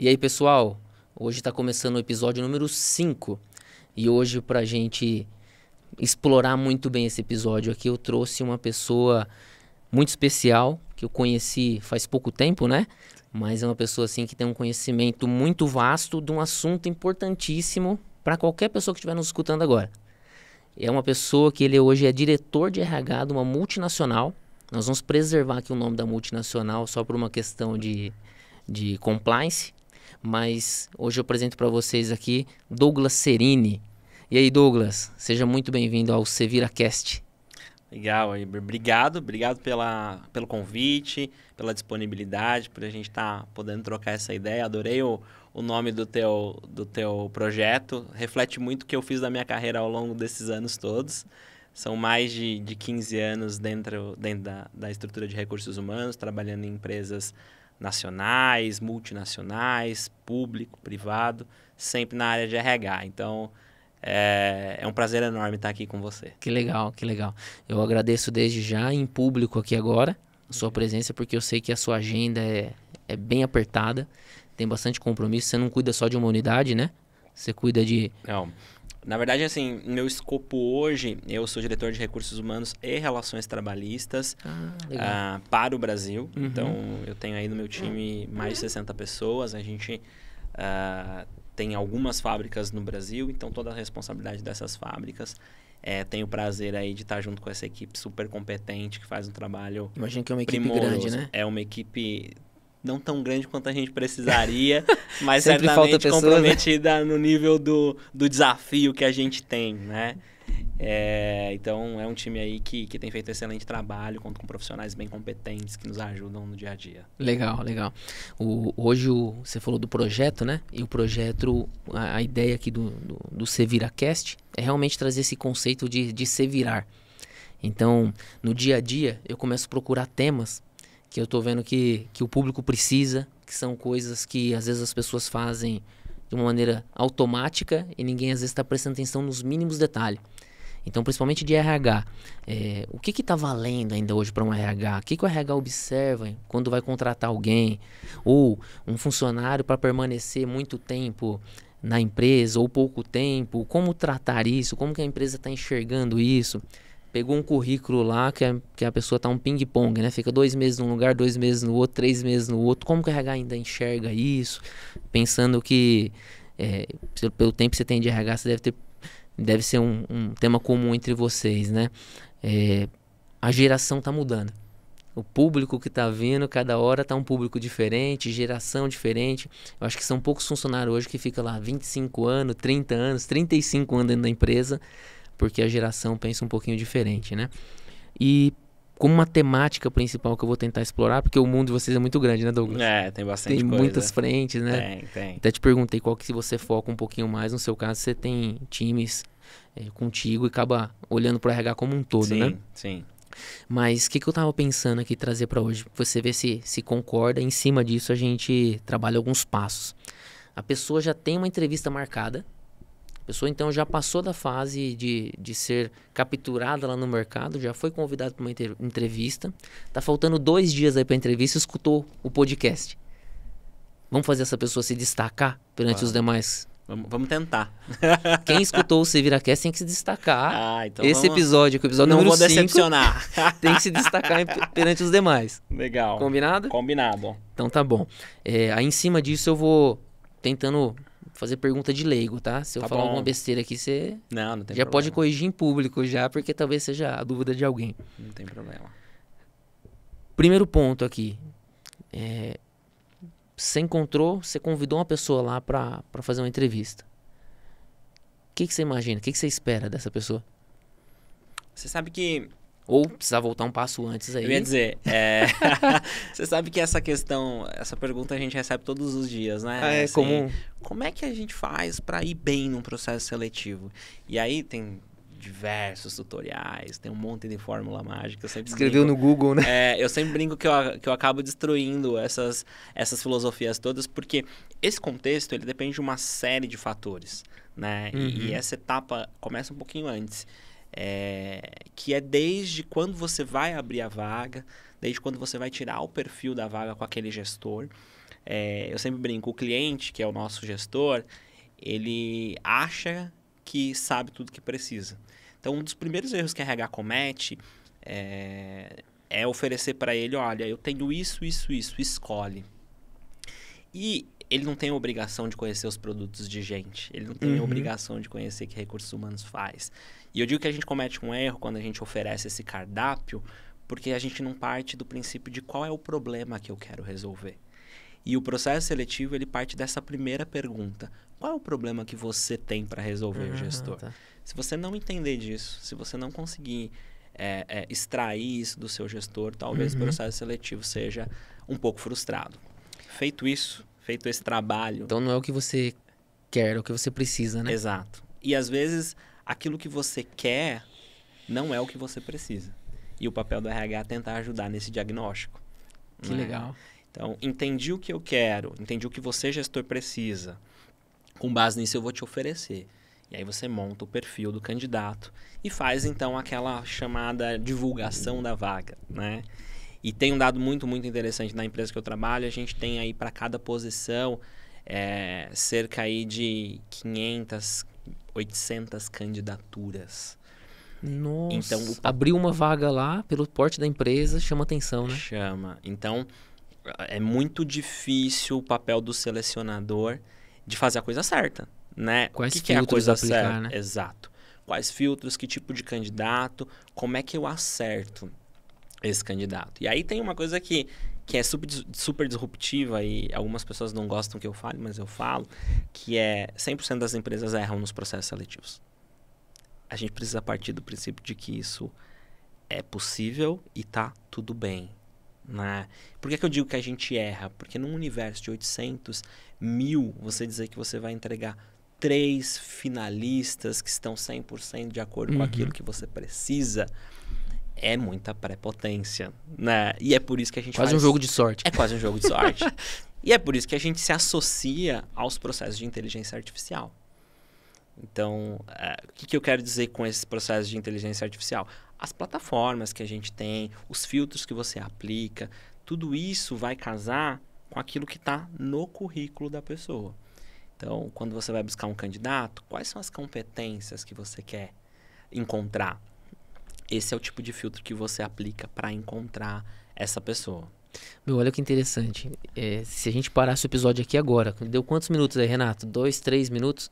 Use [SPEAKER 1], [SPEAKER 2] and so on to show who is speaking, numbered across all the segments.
[SPEAKER 1] E aí, pessoal, hoje está começando o episódio número 5. E hoje, para a gente explorar muito bem esse episódio aqui, eu trouxe uma pessoa muito especial, que eu conheci faz pouco tempo, né? Mas é uma pessoa assim que tem um conhecimento muito vasto de um assunto importantíssimo para qualquer pessoa que estiver nos escutando agora. É uma pessoa que ele hoje é diretor de RH de uma multinacional. Nós vamos preservar aqui o nome da multinacional só por uma questão de compliance. Mas hoje eu apresento para vocês aqui Douglas Cerini. E aí, Douglas, seja muito bem-vindo ao SeviraCast.
[SPEAKER 2] Legal, obrigado pelo convite, pela disponibilidade, por a gente estar podendo trocar essa ideia. Adorei o nome do teu projeto, reflete muito o que eu fiz da minha carreira ao longo desses anos todos. São mais de 15 anos dentro da estrutura de recursos humanos, trabalhando em empresas nacionais, multinacionais, público, privado, sempre na área de RH. Então, é um prazer enorme estar aqui com você.
[SPEAKER 1] Que legal, que legal. Eu agradeço desde já em público aqui agora a sua presença, porque eu sei que a sua agenda é bem apertada, tem bastante compromisso. Você não cuida só de uma unidade, né? Você cuida de...
[SPEAKER 2] Não. Na verdade, assim, meu escopo hoje, eu sou diretor de recursos humanos e relações trabalhistas para o Brasil.
[SPEAKER 1] Uhum.
[SPEAKER 2] Então, eu tenho aí no meu time mais de 60 pessoas. A gente tem algumas fábricas no Brasil, então toda a responsabilidade dessas fábricas. Tenho o prazer aí de estar junto com essa equipe super competente, que faz um trabalho
[SPEAKER 1] Imagino que é uma equipe
[SPEAKER 2] primoroso.
[SPEAKER 1] grande, né?
[SPEAKER 2] É uma equipe não tão grande quanto a gente precisaria, mas
[SPEAKER 1] Sempre falta
[SPEAKER 2] certamente
[SPEAKER 1] pessoas,
[SPEAKER 2] comprometida no nível do desafio que a gente tem, né? Então, é um time aí que tem feito excelente trabalho, conta com profissionais bem competentes que nos ajudam no dia a dia.
[SPEAKER 1] Legal, legal. Hoje você falou do projeto, né? E o projeto, a ideia aqui do SeviraCast é realmente trazer esse conceito de se virar. Então, no dia a dia, eu começo a procurar temas que eu tô vendo que o público precisa, que são coisas que às vezes as pessoas fazem de uma maneira automática e ninguém às vezes está prestando atenção nos mínimos detalhes. Então, principalmente de RH, o que está valendo ainda hoje para um RH? O que o RH observa quando vai contratar alguém? Ou um funcionário para permanecer muito tempo na empresa ou pouco tempo? Como tratar isso? Como que a empresa está enxergando isso? Pegou um currículo lá que a pessoa está um ping-pong, né? Fica 2 meses num lugar, 2 meses no outro, 3 meses no outro. Como que o RH ainda enxerga isso? Pensando que pelo tempo que você tem de RH, você deve ser um tema comum entre vocês, né? A geração está mudando. O público que está vindo, cada hora está um público diferente, geração diferente. Eu acho que são poucos funcionários hoje que ficam lá 25 anos, 30 anos, 35 anos dentro da empresa, porque a geração pensa um pouquinho diferente, né? E como uma temática principal que eu vou tentar explorar, porque o mundo de vocês é muito grande, né, Douglas?
[SPEAKER 2] Tem bastante
[SPEAKER 1] coisa. Tem muitas frentes, né?
[SPEAKER 2] Tem.
[SPEAKER 1] Até te perguntei qual que se você foca um pouquinho mais, no seu caso você tem times contigo e acaba olhando para o RH como um todo, né?
[SPEAKER 2] Sim.
[SPEAKER 1] Mas o que eu tava pensando aqui trazer para hoje? Você vê se concorda, em cima disso a gente trabalha alguns passos. A pessoa já tem uma entrevista marcada, a pessoa então já passou da fase de ser capturada lá no mercado, já foi convidada para uma entrevista, tá faltando 2 dias aí para a entrevista, escutou o podcast. Vamos fazer essa pessoa se destacar perante os demais?
[SPEAKER 2] Vamos tentar.
[SPEAKER 1] Quem escutou o SeviraCast tem que se destacar.
[SPEAKER 2] Então
[SPEAKER 1] esse episódio, que é o episódio
[SPEAKER 2] não
[SPEAKER 1] número 5,
[SPEAKER 2] vou decepcionar.
[SPEAKER 1] tem que se destacar perante os demais.
[SPEAKER 2] Legal.
[SPEAKER 1] Combinado?
[SPEAKER 2] Combinado.
[SPEAKER 1] Então tá bom. Aí em cima disso eu vou tentando fazer pergunta de leigo, tá? Se eu falar alguma besteira aqui, você
[SPEAKER 2] não tem
[SPEAKER 1] já
[SPEAKER 2] problema.
[SPEAKER 1] pode corrigir em público já, porque talvez seja a dúvida de alguém.
[SPEAKER 2] Não tem problema.
[SPEAKER 1] Primeiro ponto aqui. Você convidou uma pessoa lá pra fazer uma entrevista. O que você imagina? O que você espera dessa pessoa?
[SPEAKER 2] Você sabe que...
[SPEAKER 1] Ou precisar voltar um passo antes aí.
[SPEAKER 2] Eu ia dizer, você sabe que essa pergunta a gente recebe todos os dias, né?
[SPEAKER 1] É comum.
[SPEAKER 2] Como é que a gente faz para ir bem num processo seletivo? E aí tem diversos tutoriais, tem um monte de fórmula mágica. Eu sempre
[SPEAKER 1] Escreveu no Google, né?
[SPEAKER 2] Eu sempre brinco que eu acabo destruindo essas filosofias todas, porque esse contexto ele depende de uma série de fatores, né?
[SPEAKER 1] Uhum.
[SPEAKER 2] E essa etapa começa um pouquinho antes. Que é desde quando você vai abrir a vaga, desde quando você vai tirar o perfil da vaga com aquele gestor, eu sempre brinco, o cliente, que é o nosso gestor, ele acha que sabe tudo que precisa. Então, um dos primeiros erros que a RH comete é oferecer para ele, olha, eu tenho isso, escolhe. E ele não tem a obrigação de conhecer os produtos de gente. Ele não tem a obrigação de conhecer o que recursos humanos faz. E eu digo que a gente comete um erro quando a gente oferece esse cardápio, porque a gente não parte do princípio de qual é o problema que eu quero resolver. E o processo seletivo, ele parte dessa primeira pergunta. Qual é o problema que você tem para resolver, gestor?
[SPEAKER 1] Tá.
[SPEAKER 2] Se você não entender disso, se você não conseguir extrair isso do seu gestor, talvez o processo seletivo seja um pouco frustrado. Feito isso, feito esse trabalho...
[SPEAKER 1] Então não é o que você quer, é o que você precisa, né?
[SPEAKER 2] Exato. E às vezes, aquilo que você quer não é o que você precisa. E o papel do RH é tentar ajudar nesse diagnóstico.
[SPEAKER 1] Que legal.
[SPEAKER 2] Então, entendi o que eu quero, entendi o que você, gestor, precisa. Com base nisso, eu vou te oferecer. E aí você monta o perfil do candidato e faz, então, aquela chamada divulgação da vaga, né? E tem um dado muito, muito interessante na empresa que eu trabalho. A gente tem aí para cada posição cerca aí de 500, 800 candidaturas.
[SPEAKER 1] Nossa,
[SPEAKER 2] então,
[SPEAKER 1] abriu uma vaga lá pelo porte da empresa, chama atenção, né?
[SPEAKER 2] Chama. Então, é muito difícil o papel do selecionador de fazer a coisa certa, né?
[SPEAKER 1] Quais
[SPEAKER 2] que é a
[SPEAKER 1] filtros
[SPEAKER 2] coisa
[SPEAKER 1] aplicar,
[SPEAKER 2] certa?
[SPEAKER 1] né?
[SPEAKER 2] Exato. Quais filtros, que tipo de candidato, como é que eu acerto esse candidato? E aí tem uma coisa que é super disruptiva e algumas pessoas não gostam que eu fale, mas eu falo, que é 100% das empresas erram nos processos seletivos. A gente precisa partir do princípio de que isso é possível e tá tudo bem, né? Por que eu digo que a gente erra? Porque num universo de 800 mil, você dizer que você vai entregar 3 finalistas que estão 100% de acordo com aquilo que você precisa, é muita prepotência, né? E é por isso que a gente
[SPEAKER 1] Quase um jogo de sorte.
[SPEAKER 2] É quase um jogo de sorte. E é por isso que a gente se associa aos processos de inteligência artificial. Então, o que eu quero dizer com esses processos de inteligência artificial? As plataformas que a gente tem, os filtros que você aplica, tudo isso vai casar com aquilo que está no currículo da pessoa. Então, quando você vai buscar um candidato, quais são as competências que você quer encontrar? Esse é o tipo de filtro que você aplica para encontrar essa pessoa.
[SPEAKER 1] Meu, olha que interessante. Se a gente parasse o episódio aqui agora, deu quantos minutos aí, Renato? 2, 3 minutos?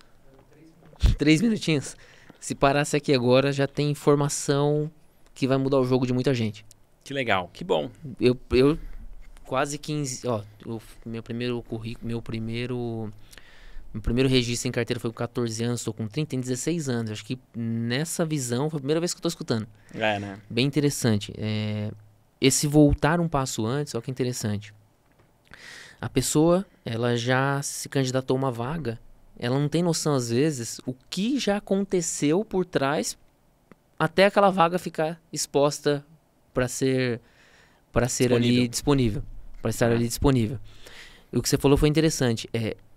[SPEAKER 1] 3 minutinhos? Se parasse aqui agora, já tem informação que vai mudar o jogo de muita gente.
[SPEAKER 2] Que legal, que bom.
[SPEAKER 1] Eu quase 15... Ó, meu primeiro currículo, meu primeiro registro em carteira foi com 14 anos, estou com 30, tem 16 anos. Acho que nessa visão foi a primeira vez que eu estou escutando.
[SPEAKER 2] Né?
[SPEAKER 1] Bem interessante. Esse voltar um passo antes, olha que interessante. A pessoa, ela já se candidatou a uma vaga, ela não tem noção, às vezes, o que já aconteceu por trás até aquela vaga ficar exposta para ser ali disponível. Para estar ali disponível. E o que você falou foi interessante.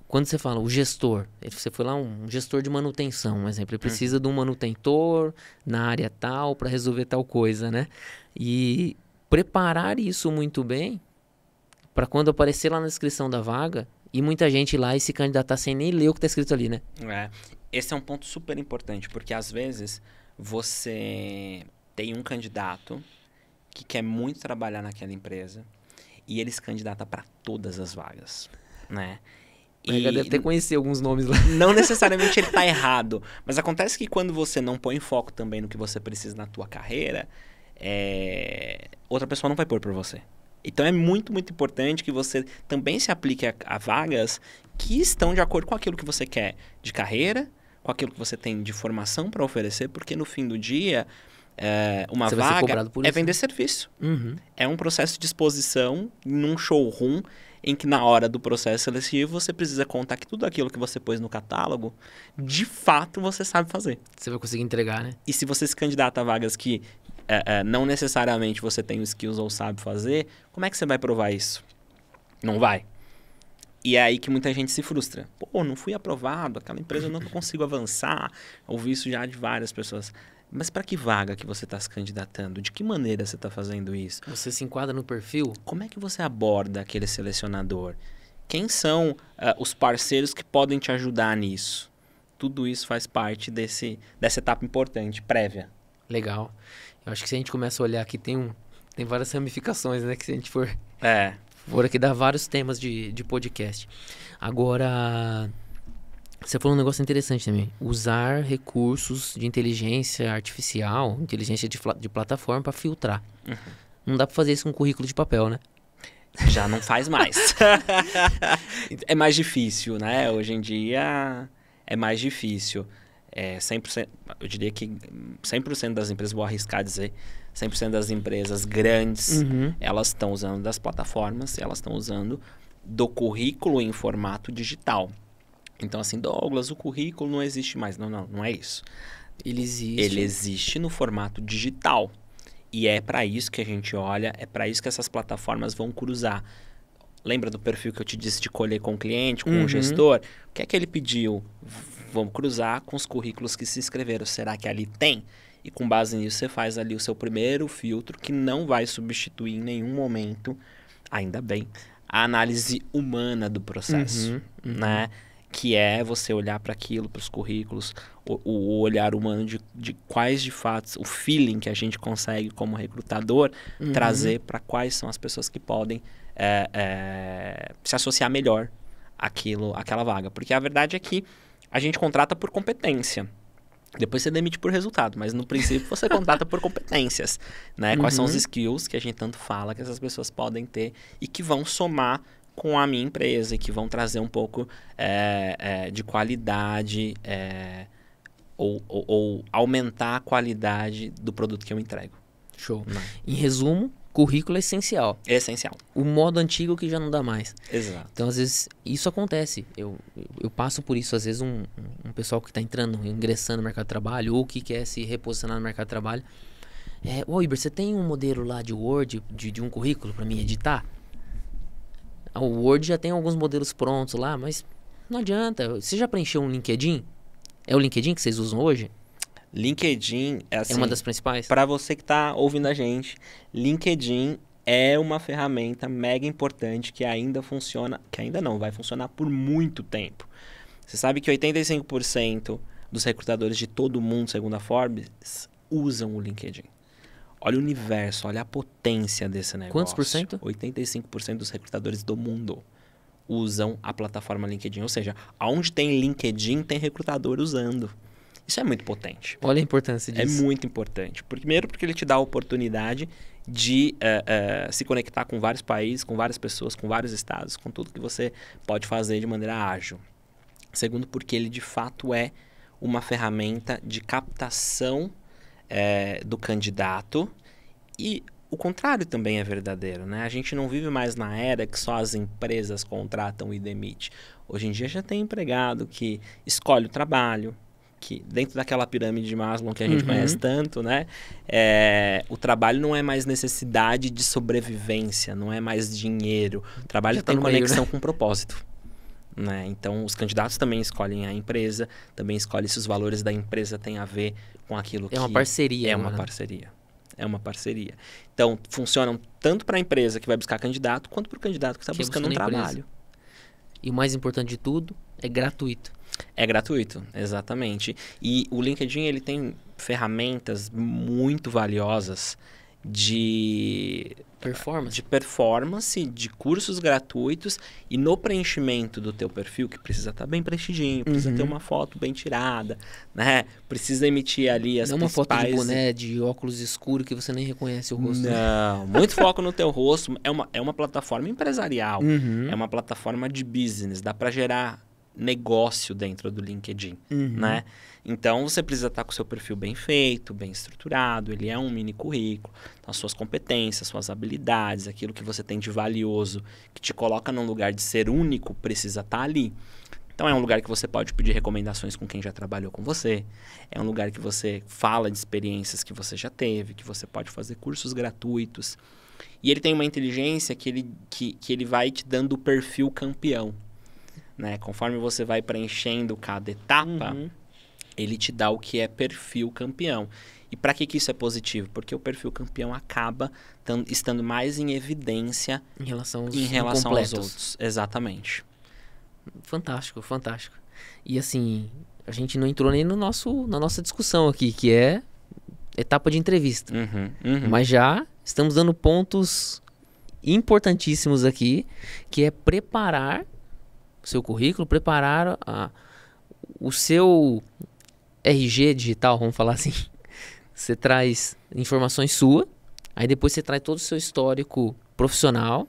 [SPEAKER 1] Quando você fala o gestor, você foi lá um gestor de manutenção, um exemplo, ele precisa de um manutentor na área tal para resolver tal coisa, né? E preparar isso muito bem para quando aparecer lá na descrição da vaga e muita gente ir lá e se candidatar sem nem ler o que está escrito ali, né?
[SPEAKER 2] Esse é um ponto super importante, porque às vezes você tem um candidato que quer muito trabalhar naquela empresa e ele se candidata para todas as vagas, né?
[SPEAKER 1] E deve até conhecer alguns nomes lá.
[SPEAKER 2] Não necessariamente ele está errado, mas acontece que quando você não põe foco também no que você precisa na tua carreira, outra pessoa não vai pôr por você. Então é muito, muito importante que você também se aplique a vagas que estão de acordo com aquilo que você quer de carreira, com aquilo que você tem de formação para oferecer, porque no fim do dia, uma
[SPEAKER 1] você
[SPEAKER 2] vaga é vender serviço. É um processo de exposição num showroom em que na hora do processo seletivo você precisa contar que tudo aquilo que você pôs no catálogo, de fato você sabe fazer.
[SPEAKER 1] Você vai conseguir entregar, né?
[SPEAKER 2] E se você se candidata a vagas que não necessariamente você tem os skills ou sabe fazer, como é que você vai provar isso? Não vai. E é aí que muita gente se frustra. Pô, não fui aprovado, aquela empresa eu não consigo avançar. Ouvi isso já de várias pessoas. Mas para que vaga que você está se candidatando? De que maneira você está fazendo isso?
[SPEAKER 1] Você se enquadra no perfil?
[SPEAKER 2] Como é que você aborda aquele selecionador? Quem são os parceiros que podem te ajudar nisso? Tudo isso faz parte dessa etapa importante, prévia.
[SPEAKER 1] Legal. Eu acho que se a gente começa a olhar aqui, tem várias ramificações, né? Que se a gente for aqui dar vários temas de podcast. Agora, você falou um negócio interessante também. Usar recursos de inteligência artificial, inteligência de plataforma para filtrar. Uhum. Não dá para fazer isso com currículo de papel, né?
[SPEAKER 2] Já não faz mais. É mais difícil, né? Hoje em dia é mais difícil. 100%, eu diria que 100% das empresas, vou arriscar dizer, 100% das empresas grandes, elas estão usando das plataformas, elas estão usando do currículo em formato digital. Então, assim, Douglas, o currículo não existe mais. Não é isso.
[SPEAKER 1] Ele existe.
[SPEAKER 2] Ele existe no formato digital. E é para isso que a gente olha, é para isso que essas plataformas vão cruzar. Lembra do perfil que eu te disse de colher com o cliente, com o gestor? O que é que ele pediu? Vamos cruzar com os currículos que se inscreveram. Será que ali tem? E com base nisso você faz ali o seu primeiro filtro, que não vai substituir em nenhum momento, ainda bem, a análise humana do processo, né? Que é você olhar para aquilo, para os currículos, o olhar humano de quais de fato, o feeling que a gente consegue como recrutador trazer para quais são as pessoas que podem se associar melhor àquela vaga. Porque a verdade é que a gente contrata por competência. Depois você demite por resultado, mas no princípio você contrata por competências, né? Quais são os skills que a gente tanto fala que essas pessoas podem ter e que vão somar com a minha empresa e que vão trazer um pouco de qualidade ou aumentar a qualidade do produto que eu entrego.
[SPEAKER 1] Show. Em resumo, currículo é essencial.
[SPEAKER 2] É essencial.
[SPEAKER 1] O modo antigo que já não dá mais.
[SPEAKER 2] Exato.
[SPEAKER 1] Então, às vezes, isso acontece. Eu passo por isso. Às vezes, um pessoal que está ingressando no mercado de trabalho ou que quer se reposicionar no mercado de trabalho. Ô, Iber, você tem um modelo lá de Word, de um currículo para mim editar? O Word já tem alguns modelos prontos lá, mas não adianta. Você já preencheu um LinkedIn? É o LinkedIn que vocês usam hoje?
[SPEAKER 2] LinkedIn assim,
[SPEAKER 1] é uma das principais?
[SPEAKER 2] Para você que está ouvindo a gente, LinkedIn é uma ferramenta mega importante que ainda funciona, que ainda não, vai funcionar por muito tempo. Você sabe que 85% dos recrutadores de todo mundo, segundo a Forbes, usam o LinkedIn. Olha o universo, olha a potência desse negócio.
[SPEAKER 1] Quantos por cento?
[SPEAKER 2] 85% dos recrutadores do mundo usam a plataforma LinkedIn. Ou seja, onde tem LinkedIn, tem recrutador usando. Isso é muito potente.
[SPEAKER 1] Olha a importância disso.
[SPEAKER 2] É muito importante. Primeiro porque ele te dá a oportunidade de se conectar com vários países, com várias pessoas, com vários estados, com tudo que você pode fazer de maneira ágil. Segundo porque ele de fato é uma ferramenta de captação do candidato, e o contrário também é verdadeiro, né? A gente não vive mais na era que só as empresas contratam e demitem. Hoje em dia já tem empregado que escolhe o trabalho, que dentro daquela pirâmide de Maslow que a gente conhece tanto, né? O trabalho não é mais necessidade de sobrevivência, não é mais dinheiro. O trabalho já tem conexão meio, né? Com propósito. Né? Então, os candidatos também escolhem a empresa, também escolhem se os valores da empresa têm a ver com aquilo que...
[SPEAKER 1] É uma parceria.
[SPEAKER 2] É uma parceria. É uma parceria. Então, funcionam tanto para a empresa que vai buscar candidato, quanto para o candidato que está buscando um trabalho.
[SPEAKER 1] E o mais importante de tudo, é gratuito.
[SPEAKER 2] É gratuito, exatamente. E o LinkedIn, ele tem ferramentas muito valiosas de performance, de cursos gratuitos, e no preenchimento do teu perfil, que precisa estar bem preenchidinho, precisa ter uma foto bem tirada, né? Precisa emitir ali as principais...
[SPEAKER 1] Não uma foto de boné, de óculos escuros que você nem reconhece o rosto.
[SPEAKER 2] Não, muito foco no teu rosto. É uma plataforma empresarial, é uma plataforma de business, dá para gerar negócio dentro do LinkedIn, né? Então, você precisa estar com o seu perfil bem feito, bem estruturado, ele é um mini currículo, então, as suas competências, suas habilidades, aquilo que você tem de valioso, que te coloca num lugar de ser único, precisa estar ali. Então, é um lugar que você pode pedir recomendações com quem já trabalhou com você, é um lugar que você fala de experiências que você já teve, que você pode fazer cursos gratuitos. E ele tem uma inteligência que ele vai te dando o perfil campeão. Né? Conforme você vai preenchendo cada etapa, ele te dá o que é perfil campeão. E para que isso é positivo? Porque o perfil campeão acaba estando mais em evidência
[SPEAKER 1] Em relação aos
[SPEAKER 2] aos outros. Exatamente.
[SPEAKER 1] Fantástico, fantástico. E assim, a gente não entrou nem na nossa discussão aqui, que é etapa de entrevista. Mas já estamos dando pontos importantíssimos aqui, que é preparar o seu currículo, preparar o seu RG digital, vamos falar assim. Você traz informações suas, aí depois você traz todo o seu histórico profissional,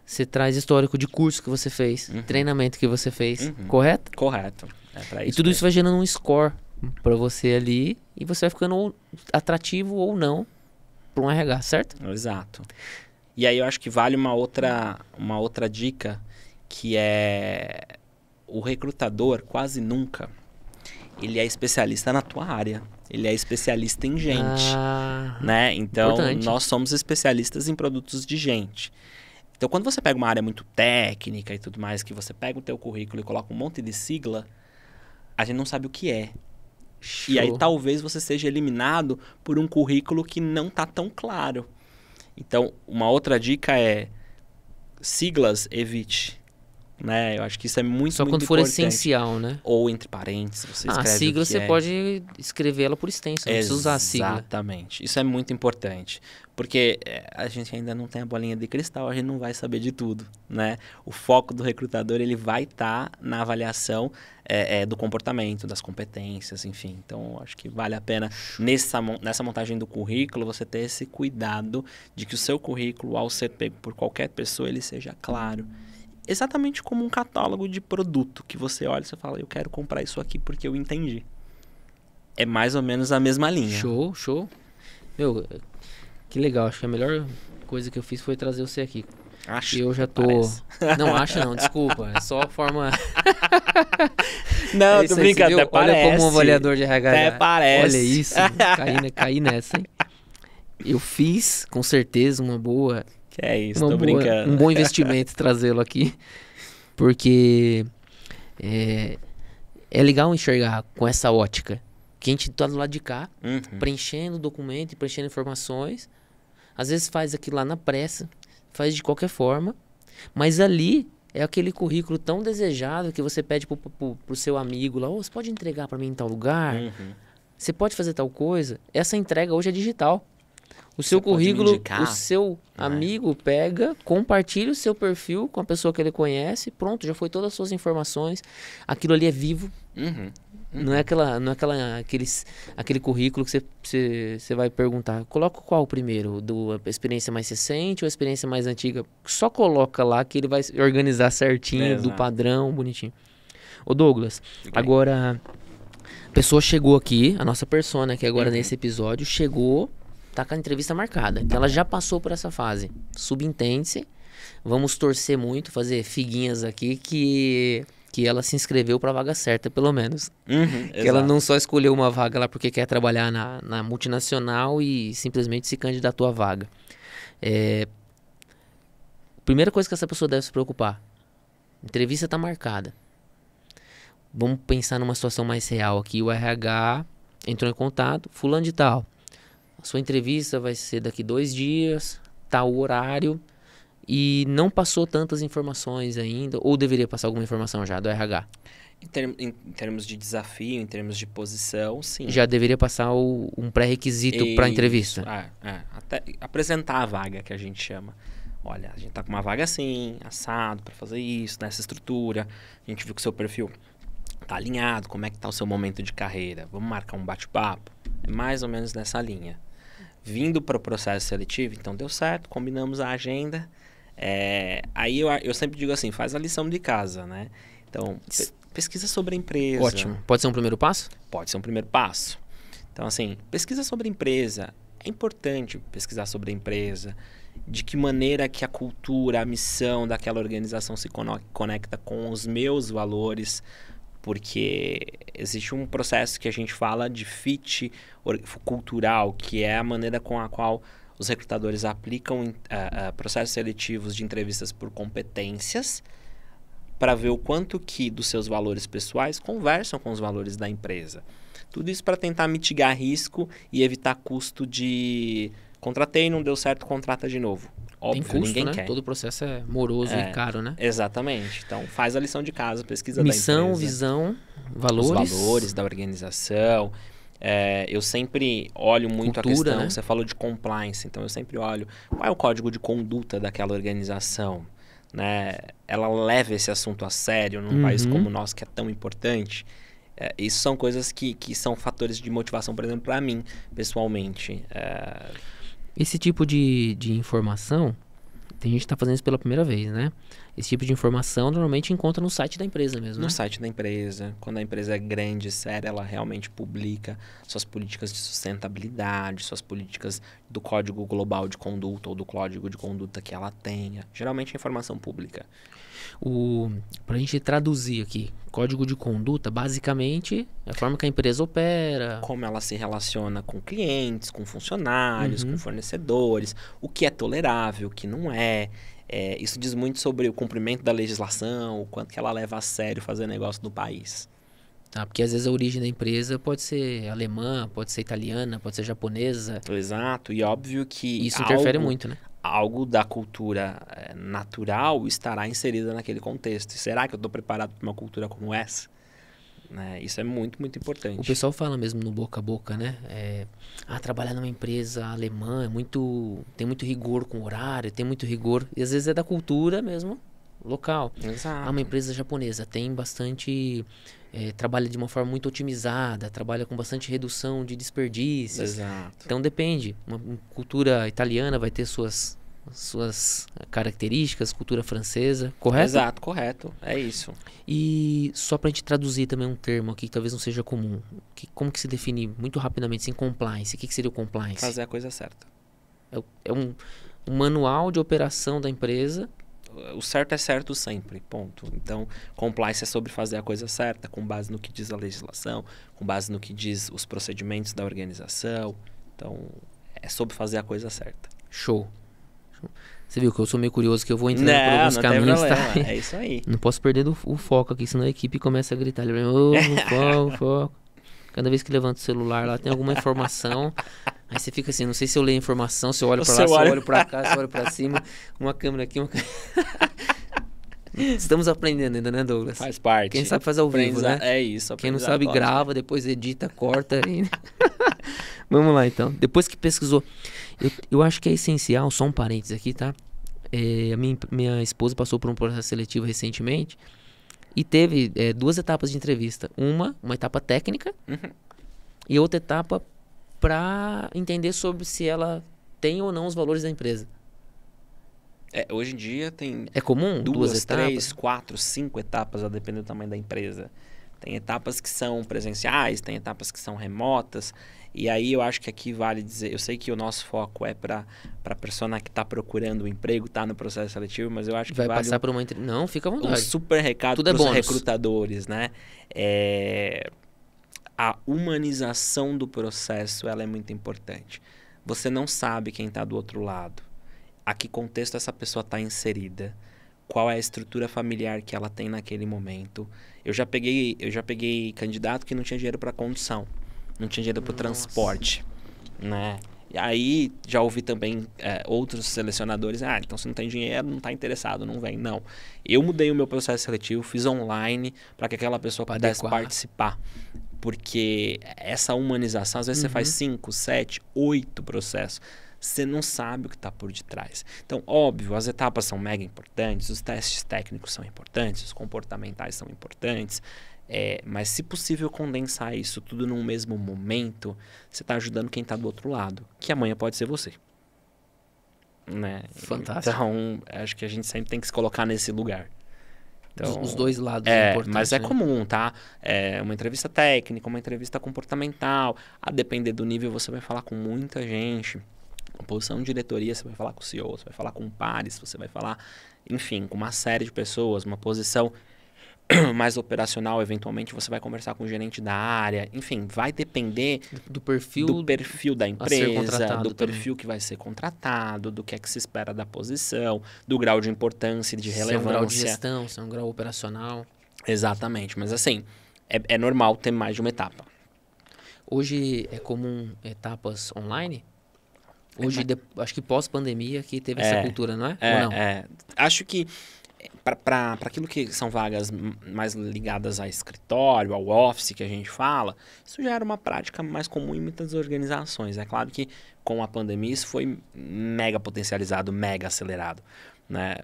[SPEAKER 1] você traz histórico de curso que você fez, treinamento que você fez, correto?
[SPEAKER 2] Correto. É pra isso
[SPEAKER 1] e tudo isso vai gerando um score para você ali e você vai ficando atrativo ou não para um RH, certo?
[SPEAKER 2] Exato. E aí eu acho que vale uma outra dica, que é o recrutador quase nunca ele é especialista na tua área. Ele é especialista em gente, né? Então,
[SPEAKER 1] importante.
[SPEAKER 2] Nós somos especialistas em produtos de gente. Então, quando você pega uma área muito técnica e tudo mais, que você pega o teu currículo e coloca um monte de sigla, a gente não sabe o que é.
[SPEAKER 1] Show.
[SPEAKER 2] E aí, talvez você seja eliminado por um currículo que não está tão claro. Então, uma outra dica é siglas, evite. Né? Eu acho que isso é muito
[SPEAKER 1] Só quando for essencial, né?
[SPEAKER 2] Ou entre parênteses, você escreve
[SPEAKER 1] a sigla
[SPEAKER 2] o que
[SPEAKER 1] você pode escrever ela por extenso, não precisa usar a sigla.
[SPEAKER 2] Exatamente. Isso é muito importante. Porque a gente ainda não tem a bolinha de cristal, a gente não vai saber de tudo, né? O foco do recrutador, ele vai estar na avaliação do comportamento, das competências, enfim. Então, acho que vale a pena, nessa montagem do currículo, você ter esse cuidado de que o seu currículo, ao ser pego por qualquer pessoa, ele seja claro. Exatamente como um catálogo de produto que você olha e você fala, eu quero comprar isso aqui porque eu entendi. É mais ou menos a mesma linha.
[SPEAKER 1] Show, show. Meu, que legal. Acho que a melhor coisa que eu fiz foi trazer você aqui.
[SPEAKER 2] Acho.
[SPEAKER 1] Eu já tô... Não, acho não, desculpa. É só a forma...
[SPEAKER 2] Não, tô brincando, até parece.
[SPEAKER 1] Olha como um avaliador de RH.
[SPEAKER 2] Até parece.
[SPEAKER 1] Olha isso, caí nessa, hein? Eu fiz, com certeza, uma boa...
[SPEAKER 2] Que é isso, tô brincando.
[SPEAKER 1] Um bom investimento trazê-lo aqui, porque é legal enxergar com essa ótica, que a gente tá do lado de cá, preenchendo documento, preenchendo informações, às vezes faz aquilo lá na pressa, faz de qualquer forma, mas ali é aquele currículo tão desejado que você pede pro seu amigo lá, você pode entregar para mim em tal lugar? Você pode fazer tal coisa? Essa entrega hoje é digital. O seu currículo, o seu amigo pega, compartilha o seu perfil com a pessoa que ele conhece, pronto, já foi todas as suas informações. Aquilo ali é vivo. Não é aquele currículo que você vai perguntar, coloca qual primeiro? A experiência mais recente ou a experiência mais antiga? Só coloca lá que ele vai organizar certinho, do padrão, bonitinho. Ô Douglas, agora, a pessoa chegou aqui, a nossa persona aqui agora nesse episódio, chegou... Tá com a entrevista marcada. Então ela já passou por essa fase. Subentende-se. Vamos torcer muito, fazer figuinhas aqui que ela se inscreveu para a vaga certa, pelo menos. Que ela não só escolheu uma vaga lá porque quer trabalhar na multinacional e simplesmente se candidatou à vaga. Primeira coisa que essa pessoa deve se preocupar. Entrevista está marcada. Vamos pensar numa situação mais real aqui. O RH entrou em contato. Fulano de tal. A sua entrevista vai ser daqui 2 dias, tal horário, e não passou tantas informações ainda, ou deveria passar alguma informação já do RH?
[SPEAKER 2] Em termos de desafio, em termos de posição, sim.
[SPEAKER 1] Já deveria passar um pré-requisito para a entrevista?
[SPEAKER 2] Até apresentar a vaga, que a gente chama. Olha, a gente tá com uma vaga assim, assado, para fazer isso, nessa estrutura. A gente viu que o seu perfil tá alinhado, como é que tá o seu momento de carreira. Vamos marcar um bate-papo? É mais ou menos nessa linha. Vindo para o processo seletivo, então deu certo, combinamos a agenda. Aí eu sempre digo assim, faz a lição de casa, né? Então, pesquisa sobre a empresa.
[SPEAKER 1] Ótimo. Pode ser um primeiro passo?
[SPEAKER 2] Pode ser um primeiro passo. Então, assim, pesquisa sobre a empresa. É importante pesquisar sobre a empresa. De que maneira que a cultura, a missão daquela organização se conecta com os meus valores. Porque existe um processo que a gente fala de fit cultural, que é a maneira com a qual os recrutadores aplicam processos seletivos de entrevistas por competências para ver o quanto que dos seus valores pessoais conversam com os valores da empresa. Tudo isso para tentar mitigar risco e evitar custo de contratei e não deu certo, contrata de novo. Óbvio,
[SPEAKER 1] Tem custo,
[SPEAKER 2] ninguém
[SPEAKER 1] né?
[SPEAKER 2] quer.
[SPEAKER 1] Todo o processo é moroso e caro, né?
[SPEAKER 2] Exatamente. Então, faz a lição de casa, pesquisa
[SPEAKER 1] Missão,
[SPEAKER 2] da empresa.
[SPEAKER 1] visão, valores.
[SPEAKER 2] Os valores da organização. Eu sempre olho muito
[SPEAKER 1] Cultura,
[SPEAKER 2] a questão,
[SPEAKER 1] né?
[SPEAKER 2] você falou de compliance, então eu sempre olho qual é o código de conduta daquela organização, né? Ela leva esse assunto a sério num país como o nosso, que é tão importante. Isso são coisas que são fatores de motivação, por exemplo, para mim, pessoalmente.
[SPEAKER 1] Esse tipo de informação, tem gente que está fazendo isso pela primeira vez, né? Esse tipo de informação normalmente encontra no site da empresa mesmo,
[SPEAKER 2] No
[SPEAKER 1] né?
[SPEAKER 2] site da empresa, quando a empresa é grande, séria, ela realmente publica suas políticas de sustentabilidade, suas políticas do código global de conduta ou do código de conduta que ela tenha. Geralmente é informação pública.
[SPEAKER 1] Para a gente traduzir aqui, código de conduta, basicamente, é a forma que a empresa opera.
[SPEAKER 2] Como ela se relaciona com clientes, com funcionários, com fornecedores, o que é tolerável, o que não é. Isso diz muito sobre o cumprimento da legislação, o quanto que ela leva a sério fazer negócio no país.
[SPEAKER 1] Tá? Porque às vezes a origem da empresa pode ser alemã, pode ser italiana, pode ser japonesa.
[SPEAKER 2] Exato, e óbvio que
[SPEAKER 1] Isso interfere muito, né?
[SPEAKER 2] algo da cultura natural estará inserida naquele contexto. E será que eu estou preparado para uma cultura como essa? Isso é muito, muito importante.
[SPEAKER 1] O pessoal fala mesmo no boca a boca, né? Trabalhar numa empresa alemã tem muito rigor com horário, tem muito rigor. E às vezes é da cultura mesmo local.
[SPEAKER 2] Exato.
[SPEAKER 1] Uma empresa japonesa tem bastante... trabalha de uma forma muito otimizada, trabalha com bastante redução de desperdícios.
[SPEAKER 2] Exato.
[SPEAKER 1] Então depende. Uma cultura italiana vai ter suas características, cultura francesa, correto?
[SPEAKER 2] Exato, correto. É isso.
[SPEAKER 1] E só pra gente traduzir também um termo aqui que talvez não seja comum. Como que se define muito rapidamente assim, compliance? O que seria o compliance?
[SPEAKER 2] Fazer a coisa certa.
[SPEAKER 1] É um manual de operação da empresa.
[SPEAKER 2] O certo é certo sempre, ponto. Então, compliance é sobre fazer a coisa certa, com base no que diz a legislação, com base no que diz os procedimentos da organização. Então, é sobre fazer a coisa certa.
[SPEAKER 1] Show. Você viu que eu sou meio curioso, que eu vou entrando por alguns caminhos, tá?
[SPEAKER 2] É isso aí.
[SPEAKER 1] Não posso perder o foco aqui, senão a equipe começa a gritar. Foco. Cada vez que levanta o celular lá tem alguma informação. Aí você fica assim, não sei se eu leio a informação, se eu olho pra lá, se eu olho pra cá, se eu olho pra cima. Uma câmera aqui, Estamos aprendendo ainda, né, Douglas?
[SPEAKER 2] Faz parte.
[SPEAKER 1] Quem sabe faz ao vivo, né?
[SPEAKER 2] É isso.
[SPEAKER 1] Quem não sabe grava, depois edita, corta. Vamos lá, então. Depois que pesquisou... Eu acho que é essencial, só um parênteses aqui, tá? Minha esposa passou por um processo seletivo recentemente e teve 2 etapas de entrevista. Uma etapa técnica e outra etapa para entender sobre se ela tem ou não os valores da empresa.
[SPEAKER 2] Hoje em dia tem...
[SPEAKER 1] É comum?
[SPEAKER 2] 2,
[SPEAKER 1] etapas?
[SPEAKER 2] 3, 4, 5 etapas, a depender do tamanho da empresa. Tem etapas que são presenciais, tem etapas que são remotas. E aí eu acho que aqui vale dizer... Eu sei que o nosso foco é para a pessoa que está procurando um emprego, está no processo seletivo, mas eu acho que
[SPEAKER 1] vai passar por uma entrevista. Não, fica à vontade.
[SPEAKER 2] Um super recado para os recrutadores, né? A humanização do processo, ela é muito importante. Você não sabe quem está do outro lado. A que contexto essa pessoa está inserida? Qual é a estrutura familiar que ela tem naquele momento? Eu já peguei candidato que não tinha dinheiro para condução, não tinha dinheiro para o transporte, né? E aí já ouvi também outros selecionadores, então se não tem dinheiro, não está interessado, não vem. Não, eu mudei o meu processo seletivo, fiz online para que aquela pessoa pudesse participar. Porque essa humanização, às vezes você faz 5, 7, 8 processos. Você não sabe o que está por detrás. Então, óbvio, as etapas são mega importantes, os testes técnicos são importantes, os comportamentais são importantes, mas se possível condensar isso tudo num mesmo momento, você está ajudando quem está do outro lado, que amanhã pode ser você. Né?
[SPEAKER 1] Fantástico.
[SPEAKER 2] Então, acho que a gente sempre tem que se colocar nesse lugar. Então,
[SPEAKER 1] os dois lados é importante.
[SPEAKER 2] Mas é comum, tá? Uma entrevista técnica, uma entrevista comportamental, a depender do nível você vai falar com muita gente. Uma posição de diretoria, você vai falar com o CEO, você vai falar com pares, você vai falar, enfim, com uma série de pessoas. Uma posição mais operacional, eventualmente você vai conversar com o gerente da área. Enfim, vai depender
[SPEAKER 1] do perfil
[SPEAKER 2] da empresa, do
[SPEAKER 1] também.
[SPEAKER 2] perfil que vai ser contratado, do que é que se espera da posição, do grau de importância e de relevância.
[SPEAKER 1] Se é um grau de gestão, se é um grau operacional.
[SPEAKER 2] Exatamente, mas assim, é normal ter mais de uma etapa.
[SPEAKER 1] Hoje é comum etapas online? Hoje, acho que pós-pandemia que teve essa cultura, não é? Ou não?
[SPEAKER 2] Acho que para aquilo que são vagas mais ligadas a escritório, ao office que a gente fala, isso já era uma prática mais comum em muitas organizações. É claro que com a pandemia isso foi mega potencializado, mega acelerado, né?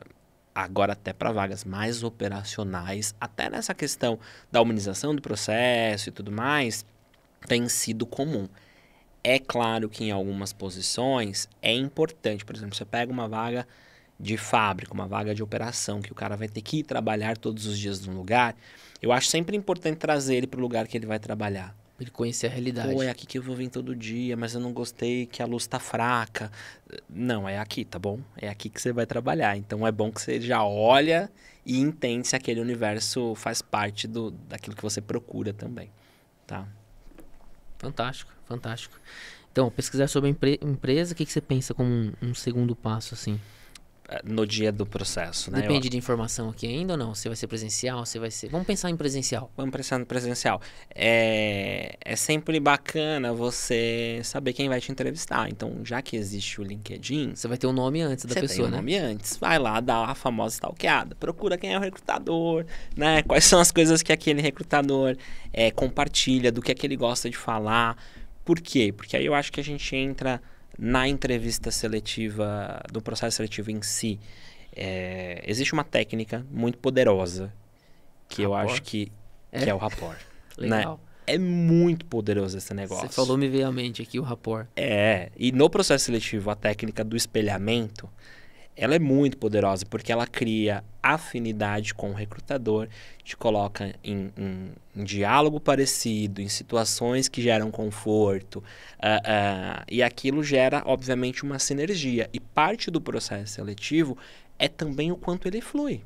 [SPEAKER 2] Agora até para vagas mais operacionais, até nessa questão da humanização do processo e tudo mais, tem sido comum. É claro que em algumas posições é importante, por exemplo, você pega uma vaga de fábrica, uma vaga de operação, que o cara vai ter que ir trabalhar todos os dias num lugar, eu acho sempre importante trazer ele para o lugar que ele vai trabalhar.
[SPEAKER 1] Ele conhecer a realidade.
[SPEAKER 2] Pô, é aqui que eu vou vir todo dia, mas eu não gostei que a luz tá fraca. Não, é aqui, tá bom? É aqui que você vai trabalhar. Então é bom que você já olha e entende se aquele universo faz parte daquilo que você procura também, tá?
[SPEAKER 1] Fantástico, fantástico. Então, pesquisar sobre a empresa, o que você pensa como um segundo passo, assim?
[SPEAKER 2] No dia do processo, né?
[SPEAKER 1] Depende de informação aqui ainda ou não? Se vai ser presencial, se vai ser... Vamos pensar em presencial.
[SPEAKER 2] Vamos pensar no presencial. É sempre bacana você saber quem vai te entrevistar. Então, já que existe o LinkedIn...
[SPEAKER 1] Você vai ter o nome antes da pessoa, né?
[SPEAKER 2] Você tem o nome antes. Vai lá, dá a famosa stalkeada. Procura quem é o recrutador, né? Quais são as coisas que aquele recrutador compartilha, do que é que ele gosta de falar. Por quê? Porque aí eu acho que a gente entra na entrevista seletiva, do processo seletivo em si. Existe uma técnica muito poderosa que eu acho que é o rapport.
[SPEAKER 1] Legal.
[SPEAKER 2] Né? É muito poderoso esse negócio.
[SPEAKER 1] Você falou, me veio à mente aqui o rapport.
[SPEAKER 2] E no processo seletivo, a técnica do espelhamento, ela é muito poderosa, porque ela cria afinidade com o recrutador, te coloca em diálogo parecido, em situações que geram conforto, e aquilo gera, obviamente, uma sinergia. E parte do processo seletivo é também o quanto ele flui.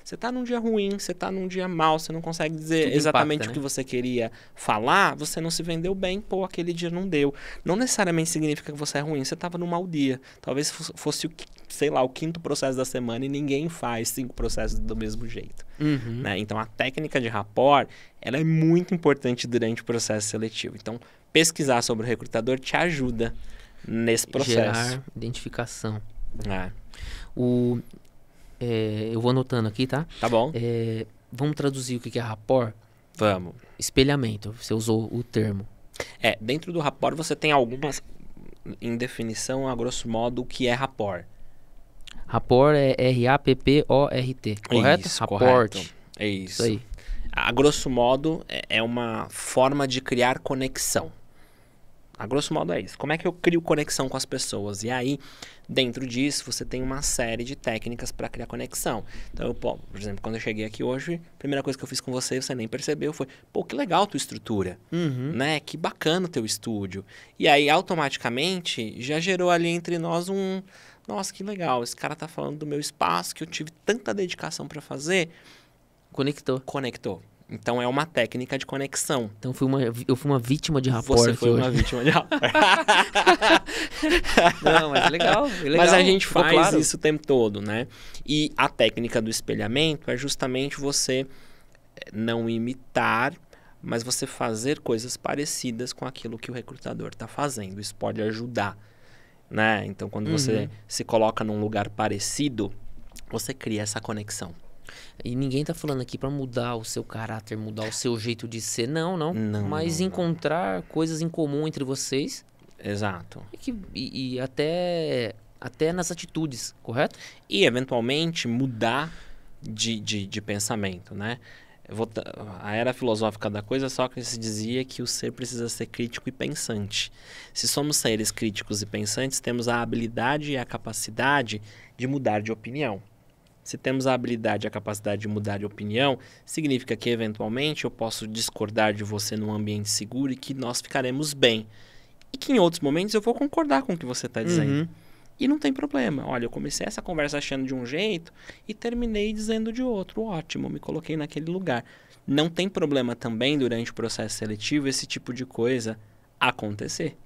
[SPEAKER 2] Você está num dia ruim, você está num dia mal, você não consegue dizer
[SPEAKER 1] tudo
[SPEAKER 2] exatamente
[SPEAKER 1] impacta,
[SPEAKER 2] o que você queria falar, você não se vendeu bem, pô, aquele dia não deu. Não necessariamente significa que você é ruim, você estava num mau dia. Talvez fosse, o 5º processo da semana e ninguém faz 5 processos do mesmo jeito.
[SPEAKER 1] Uhum.
[SPEAKER 2] Né? Então, a técnica de rapport, ela é muito importante durante o processo seletivo. Então, pesquisar sobre o recrutador te ajuda nesse processo.
[SPEAKER 1] Gerar identificação. Eu vou anotando aqui, tá?
[SPEAKER 2] Tá bom.
[SPEAKER 1] Vamos traduzir o que é rapport?
[SPEAKER 2] Vamos.
[SPEAKER 1] Espelhamento, você usou o termo.
[SPEAKER 2] Dentro do rapport você tem algumas, em definição, a grosso modo, o que é rapport.
[SPEAKER 1] Rapport é R-A-P-P-O-R-T, correto?
[SPEAKER 2] Isso,
[SPEAKER 1] Rapport.
[SPEAKER 2] correto. É
[SPEAKER 1] Isso aí.
[SPEAKER 2] A grosso modo, é uma forma de criar conexão. A grosso modo é isso. Como é que eu crio conexão com as pessoas? E aí, dentro disso, você tem uma série de técnicas para criar conexão. Então, por exemplo, quando eu cheguei aqui hoje, a primeira coisa que eu fiz com você nem percebeu, foi, pô, que legal a tua estrutura, né? Que bacana o teu estúdio. E aí, automaticamente, já gerou ali entre nós nossa, que legal, esse cara tá falando do meu espaço, que eu tive tanta dedicação para fazer. Conectou. Então, é uma técnica de conexão.
[SPEAKER 1] Então, eu fui uma vítima de rapport.
[SPEAKER 2] Você foi uma vítima de rapport.
[SPEAKER 1] Não, mas legal.
[SPEAKER 2] Mas a gente faz isso o tempo todo, né? E a técnica do espelhamento é justamente você não imitar, mas você fazer coisas parecidas com aquilo que o recrutador está fazendo. Isso pode ajudar, né? Então, quando você se coloca num lugar parecido, você cria essa conexão.
[SPEAKER 1] E ninguém tá falando aqui para mudar o seu caráter, mudar o seu jeito de ser, não. Mas encontrar coisas em comum entre vocês.
[SPEAKER 2] Exato.
[SPEAKER 1] E até nas atitudes, correto?
[SPEAKER 2] E, eventualmente, mudar de pensamento, né? A era filosófica da coisa, Sócrates dizia que o ser precisa ser crítico e pensante. Se somos seres críticos e pensantes, temos a habilidade e a capacidade de mudar de opinião. Se temos a habilidade e a capacidade de mudar de opinião, significa que, eventualmente, eu posso discordar de você num ambiente seguro e que nós ficaremos bem. E que, em outros momentos, eu vou concordar com o que você está dizendo. E não tem problema. Olha, eu comecei essa conversa achando de um jeito e terminei dizendo de outro. Ótimo, me coloquei naquele lugar. Não tem problema também, durante o processo seletivo, esse tipo de coisa acontecer.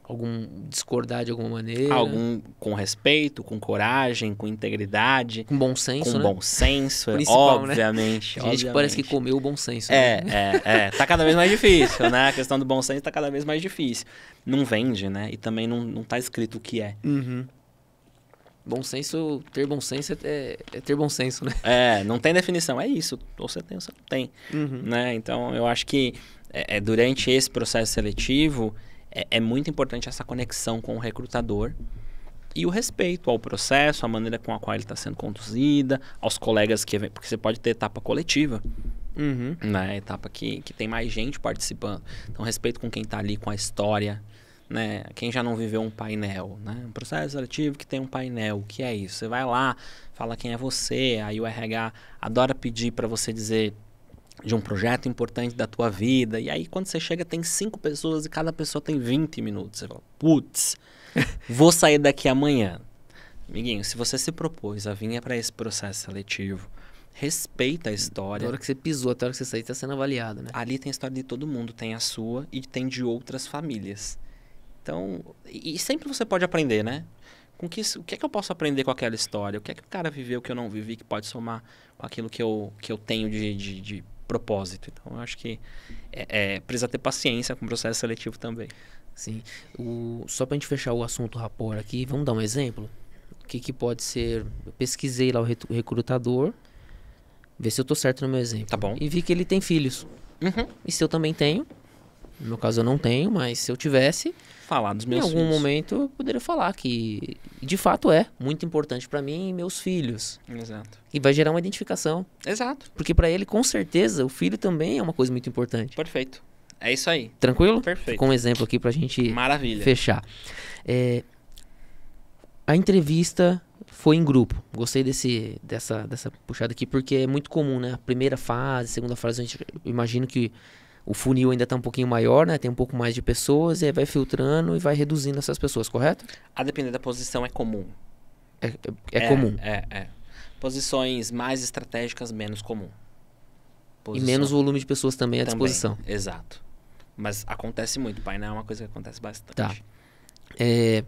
[SPEAKER 1] Algum discordar de alguma maneira.
[SPEAKER 2] Algum com respeito, com coragem, com integridade.
[SPEAKER 1] Com bom senso,
[SPEAKER 2] com
[SPEAKER 1] né?
[SPEAKER 2] bom senso,
[SPEAKER 1] Obviamente.
[SPEAKER 2] obviamente.
[SPEAKER 1] Tem gente que parece que comeu o bom senso.
[SPEAKER 2] Né? Tá cada vez mais difícil, né? A questão do bom senso tá cada vez mais difícil. Não vende, né? E também não tá escrito o que é.
[SPEAKER 1] Uhum. Bom senso, ter bom senso é ter bom senso, né?
[SPEAKER 2] Não tem definição. É isso. Ou você tem ou você não tem.
[SPEAKER 1] Uhum.
[SPEAKER 2] Né? Então, eu acho que durante esse processo seletivo, é muito importante essa conexão com o recrutador e o respeito ao processo, a maneira com a qual ele está sendo conduzida, aos colegas que... Porque você pode ter etapa coletiva,
[SPEAKER 1] Uhum.
[SPEAKER 2] né? Etapa que tem mais gente participando. Então, respeito com quem está ali, com a história, né? Quem já não viveu um painel, né? Um processo seletivo que tem um painel, o que é isso? Você vai lá, fala quem é você, aí o RH adora pedir para você dizer de um projeto importante da tua vida, e aí quando você chega tem 5 pessoas e cada pessoa tem 20 minutos. Você fala, putz, vou sair daqui amanhã. Amiguinho, se você se propôs a vir para esse processo seletivo, respeita a história.
[SPEAKER 1] Da hora que você pisou até a hora que você sair, está sendo avaliado, né?
[SPEAKER 2] Ali tem a história de todo mundo, tem a sua e tem de outras famílias. Então, e sempre você pode aprender, né? O que é que eu posso aprender com aquela história? O que é que o cara viveu que eu não vivi, que pode somar com aquilo que eu tenho de propósito? Então, eu acho que precisa ter paciência com o processo seletivo também.
[SPEAKER 1] Sim. Só pra gente fechar o assunto rapport aqui, vamos dar um exemplo? O que pode ser... Eu pesquisei lá o recrutador, ver se eu tô certo no meu exemplo.
[SPEAKER 2] Tá bom.
[SPEAKER 1] E vi que ele tem filhos.
[SPEAKER 2] Uhum.
[SPEAKER 1] E se eu também tenho, no meu caso eu não tenho, mas se eu tivesse...
[SPEAKER 2] Falar dos meus
[SPEAKER 1] Em algum
[SPEAKER 2] filhos.
[SPEAKER 1] momento eu poderia falar que, de fato, é muito importante pra mim e meus filhos.
[SPEAKER 2] Exato.
[SPEAKER 1] E vai gerar uma identificação.
[SPEAKER 2] Exato.
[SPEAKER 1] Porque pra ele, com certeza, o filho também é uma coisa muito importante.
[SPEAKER 2] Perfeito. É isso aí.
[SPEAKER 1] Tranquilo?
[SPEAKER 2] Perfeito.
[SPEAKER 1] Ficou um exemplo aqui pra gente
[SPEAKER 2] Maravilha.
[SPEAKER 1] fechar. A entrevista foi em grupo. Gostei dessa puxada aqui porque é muito comum, né? A primeira fase, segunda fase, eu imagino que o funil ainda está um pouquinho maior, né? Tem um pouco mais de pessoas e aí vai filtrando e vai reduzindo essas pessoas, correto?
[SPEAKER 2] A depender da posição é comum.
[SPEAKER 1] É comum.
[SPEAKER 2] Posições mais estratégicas, menos comum.
[SPEAKER 1] E menos volume de pessoas também à disposição.
[SPEAKER 2] Exato. Mas acontece muito. Painel é uma coisa que acontece bastante.
[SPEAKER 1] Tá. Em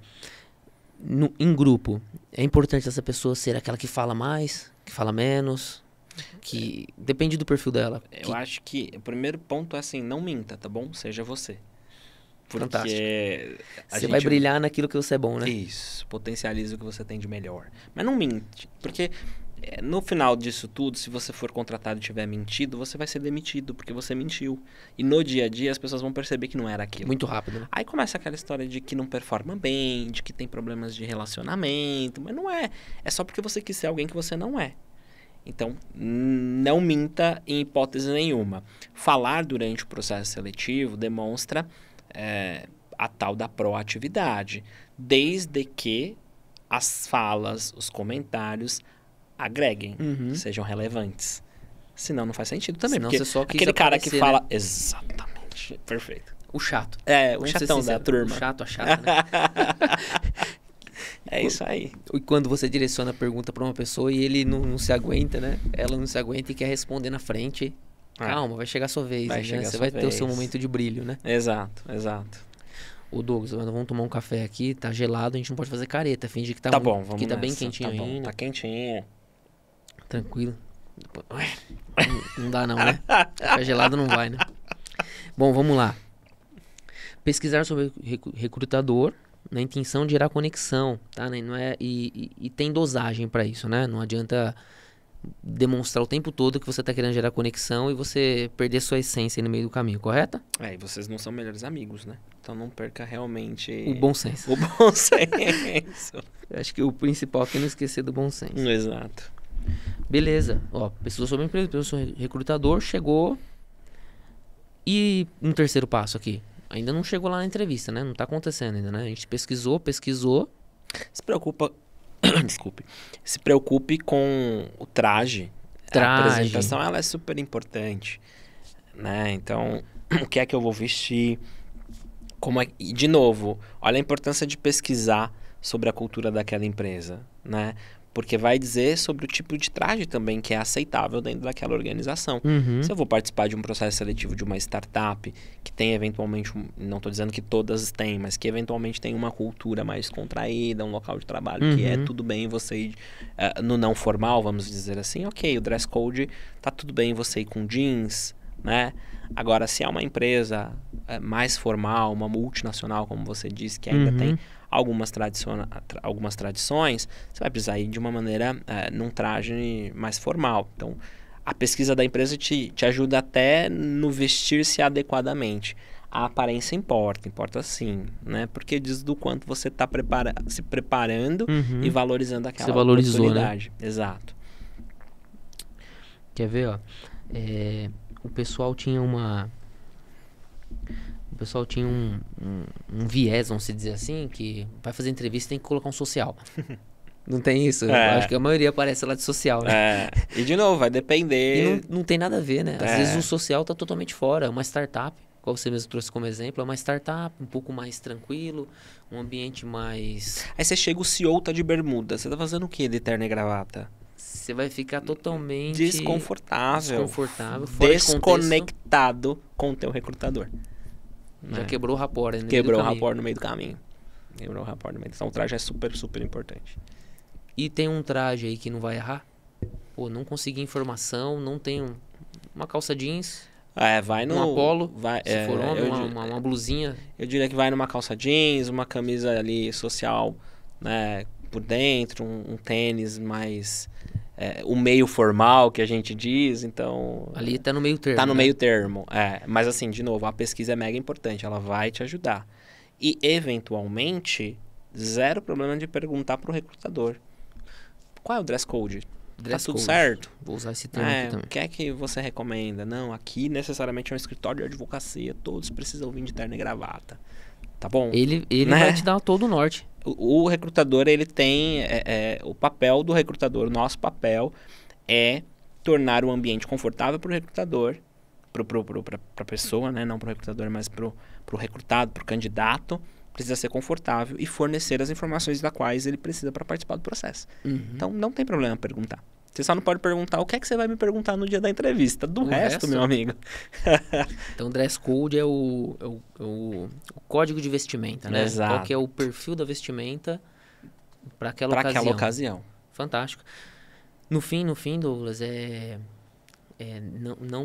[SPEAKER 1] grupo, é importante essa pessoa ser aquela que fala mais, que fala menos... Que depende do perfil dela.
[SPEAKER 2] Eu acho que o primeiro ponto é assim, não minta, tá bom? Seja você. Porque
[SPEAKER 1] fantástico. Você vai brilhar naquilo que você é bom, né?
[SPEAKER 2] Isso, potencializa o que você tem de melhor. Mas não mente, porque no final disso tudo, se você for contratado e tiver mentido, você vai ser demitido, porque você mentiu. E no dia a dia as pessoas vão perceber que não era aquilo.
[SPEAKER 1] Muito rápido, né?
[SPEAKER 2] Aí começa aquela história de que não performa bem, de que tem problemas de relacionamento, mas não é. É só porque você quis ser alguém que você não é. Então, não minta em hipótese nenhuma. Falar durante o processo seletivo demonstra a tal da proatividade, desde que as falas, os comentários agreguem, sejam relevantes. Senão não faz sentido também.
[SPEAKER 1] Senão
[SPEAKER 2] porque
[SPEAKER 1] você só quis
[SPEAKER 2] aquele cara
[SPEAKER 1] aparecer,
[SPEAKER 2] que fala...
[SPEAKER 1] né?
[SPEAKER 2] Exatamente. Perfeito.
[SPEAKER 1] O chato.
[SPEAKER 2] O
[SPEAKER 1] Vamos ser
[SPEAKER 2] chatão da
[SPEAKER 1] sinceros.
[SPEAKER 2] turma.
[SPEAKER 1] O chato, a chata, né?
[SPEAKER 2] É isso aí.
[SPEAKER 1] E quando você direciona a pergunta pra uma pessoa e ele não se aguenta, né? Ela não se aguenta e quer responder na frente. Calma, vai chegar a sua vez.
[SPEAKER 2] Vai
[SPEAKER 1] né?
[SPEAKER 2] chegar a
[SPEAKER 1] Você
[SPEAKER 2] sua
[SPEAKER 1] vai ter o seu
[SPEAKER 2] vez.
[SPEAKER 1] momento de brilho, né?
[SPEAKER 2] Exato.
[SPEAKER 1] Ô Douglas, nós vamos tomar um café aqui, tá gelado, a gente não pode fazer careta, finge que tá,
[SPEAKER 2] Tá bom, vamos
[SPEAKER 1] que tá
[SPEAKER 2] nessa.
[SPEAKER 1] bem quentinho
[SPEAKER 2] Tá bom,
[SPEAKER 1] ainda.
[SPEAKER 2] tá quentinho.
[SPEAKER 1] Tranquilo. Não dá não, né? Ficar gelado não vai, né? Bom, vamos lá. Pesquisar sobre recrutador na intenção de gerar conexão, tá? Não é, e tem dosagem para isso, né? Não adianta demonstrar o tempo todo que você tá querendo gerar conexão e você perder sua essência no meio do caminho, correto?
[SPEAKER 2] E vocês não são melhores amigos, né? Então não perca realmente...
[SPEAKER 1] O bom senso.
[SPEAKER 2] O bom senso.
[SPEAKER 1] Eu acho que o principal é não esquecer do bom senso.
[SPEAKER 2] Exato.
[SPEAKER 1] Beleza. Ó, pesquisou sobre emprego, pesquisou sobre recrutador, chegou. E um terceiro passo aqui. Ainda não chegou lá na entrevista, né? Não tá acontecendo ainda, né? A gente pesquisou.
[SPEAKER 2] Se preocupa... Desculpe. Se preocupe com o traje. A apresentação, ela é super importante, né? Então, o que é que eu vou vestir? E, de novo, olha a importância de pesquisar sobre a cultura daquela empresa, né? Porque vai dizer sobre o tipo de traje também que é aceitável dentro daquela organização.
[SPEAKER 1] Uhum.
[SPEAKER 2] Se eu vou participar de um processo seletivo de uma startup que tem eventualmente, não estou dizendo que todas têm, mas que eventualmente tem uma cultura mais contraída, um local de trabalho que é tudo bem você ir no não formal, vamos dizer assim, ok, o dress code tá tudo bem você ir com jeans, né? Agora, se é uma empresa mais formal, uma multinacional, como você disse, que ainda tem algumas tradições, você vai precisar ir de uma maneira, num traje mais formal. Então, a pesquisa da empresa te ajuda até no vestir-se adequadamente. A aparência importa sim, né? Porque diz do quanto você está se preparando e valorizando aquela oportunidade. Né? Exato.
[SPEAKER 1] Quer ver, ó? O pessoal tinha um viés, vamos dizer assim, que vai fazer entrevista e tem que colocar um social. Não tem isso? Eu acho que a maioria aparece lá de social, né?
[SPEAKER 2] E de novo, vai depender...
[SPEAKER 1] E não tem nada a ver, né? Às vezes o social tá totalmente fora. É uma startup, qual você mesmo trouxe como exemplo, é uma startup um pouco mais tranquilo, um ambiente mais...
[SPEAKER 2] Aí você chega, o CEO tá de bermuda. Você tá fazendo o quê de terno e gravata?
[SPEAKER 1] Você vai ficar totalmente...
[SPEAKER 2] Desconfortável.
[SPEAKER 1] Fora
[SPEAKER 2] desconectado com o teu recrutador.
[SPEAKER 1] Já quebrou o rapport, né?
[SPEAKER 2] Quebrou o rapport no meio do caminho. Então o traje é super, super importante.
[SPEAKER 1] E tem um traje aí que não vai errar? Pô, não consegui informação, não tem uma calça jeans,
[SPEAKER 2] vai no...
[SPEAKER 1] um polo,
[SPEAKER 2] se
[SPEAKER 1] for homem, uma blusinha.
[SPEAKER 2] Eu diria que vai numa calça jeans, uma camisa ali social, né, por dentro, um tênis mais... o meio formal que a gente diz, então...
[SPEAKER 1] Ali tá no meio termo.
[SPEAKER 2] Tá no meio termo, mas assim, de novo, a pesquisa é mega importante, ela vai te ajudar. E, eventualmente, zero problema de perguntar pro recrutador. Qual é o dress code? Tá tudo certo?
[SPEAKER 1] Vou usar esse termo aqui também.
[SPEAKER 2] O que é que você recomenda? Não, aqui necessariamente é um escritório de advocacia, todos precisam vir de terno e gravata. Tá bom?
[SPEAKER 1] Ele vai te dar todo o norte.
[SPEAKER 2] O recrutador, ele tem... o papel do recrutador, o nosso papel é tornar o ambiente confortável para o recrutador, para a pessoa, né? Não para o recrutador, mas para o recrutado, para o candidato. Precisa ser confortável e fornecer as informações da quais ele precisa para participar do processo. Então, não tem problema perguntar. Você só não pode perguntar o que é que você vai me perguntar no dia da entrevista. Do resto, meu amigo.
[SPEAKER 1] Então, dress code é o código de vestimenta, né?
[SPEAKER 2] Exato.
[SPEAKER 1] Qual que é o perfil da vestimenta para aquela
[SPEAKER 2] ocasião.
[SPEAKER 1] Fantástico. No fim, Douglas,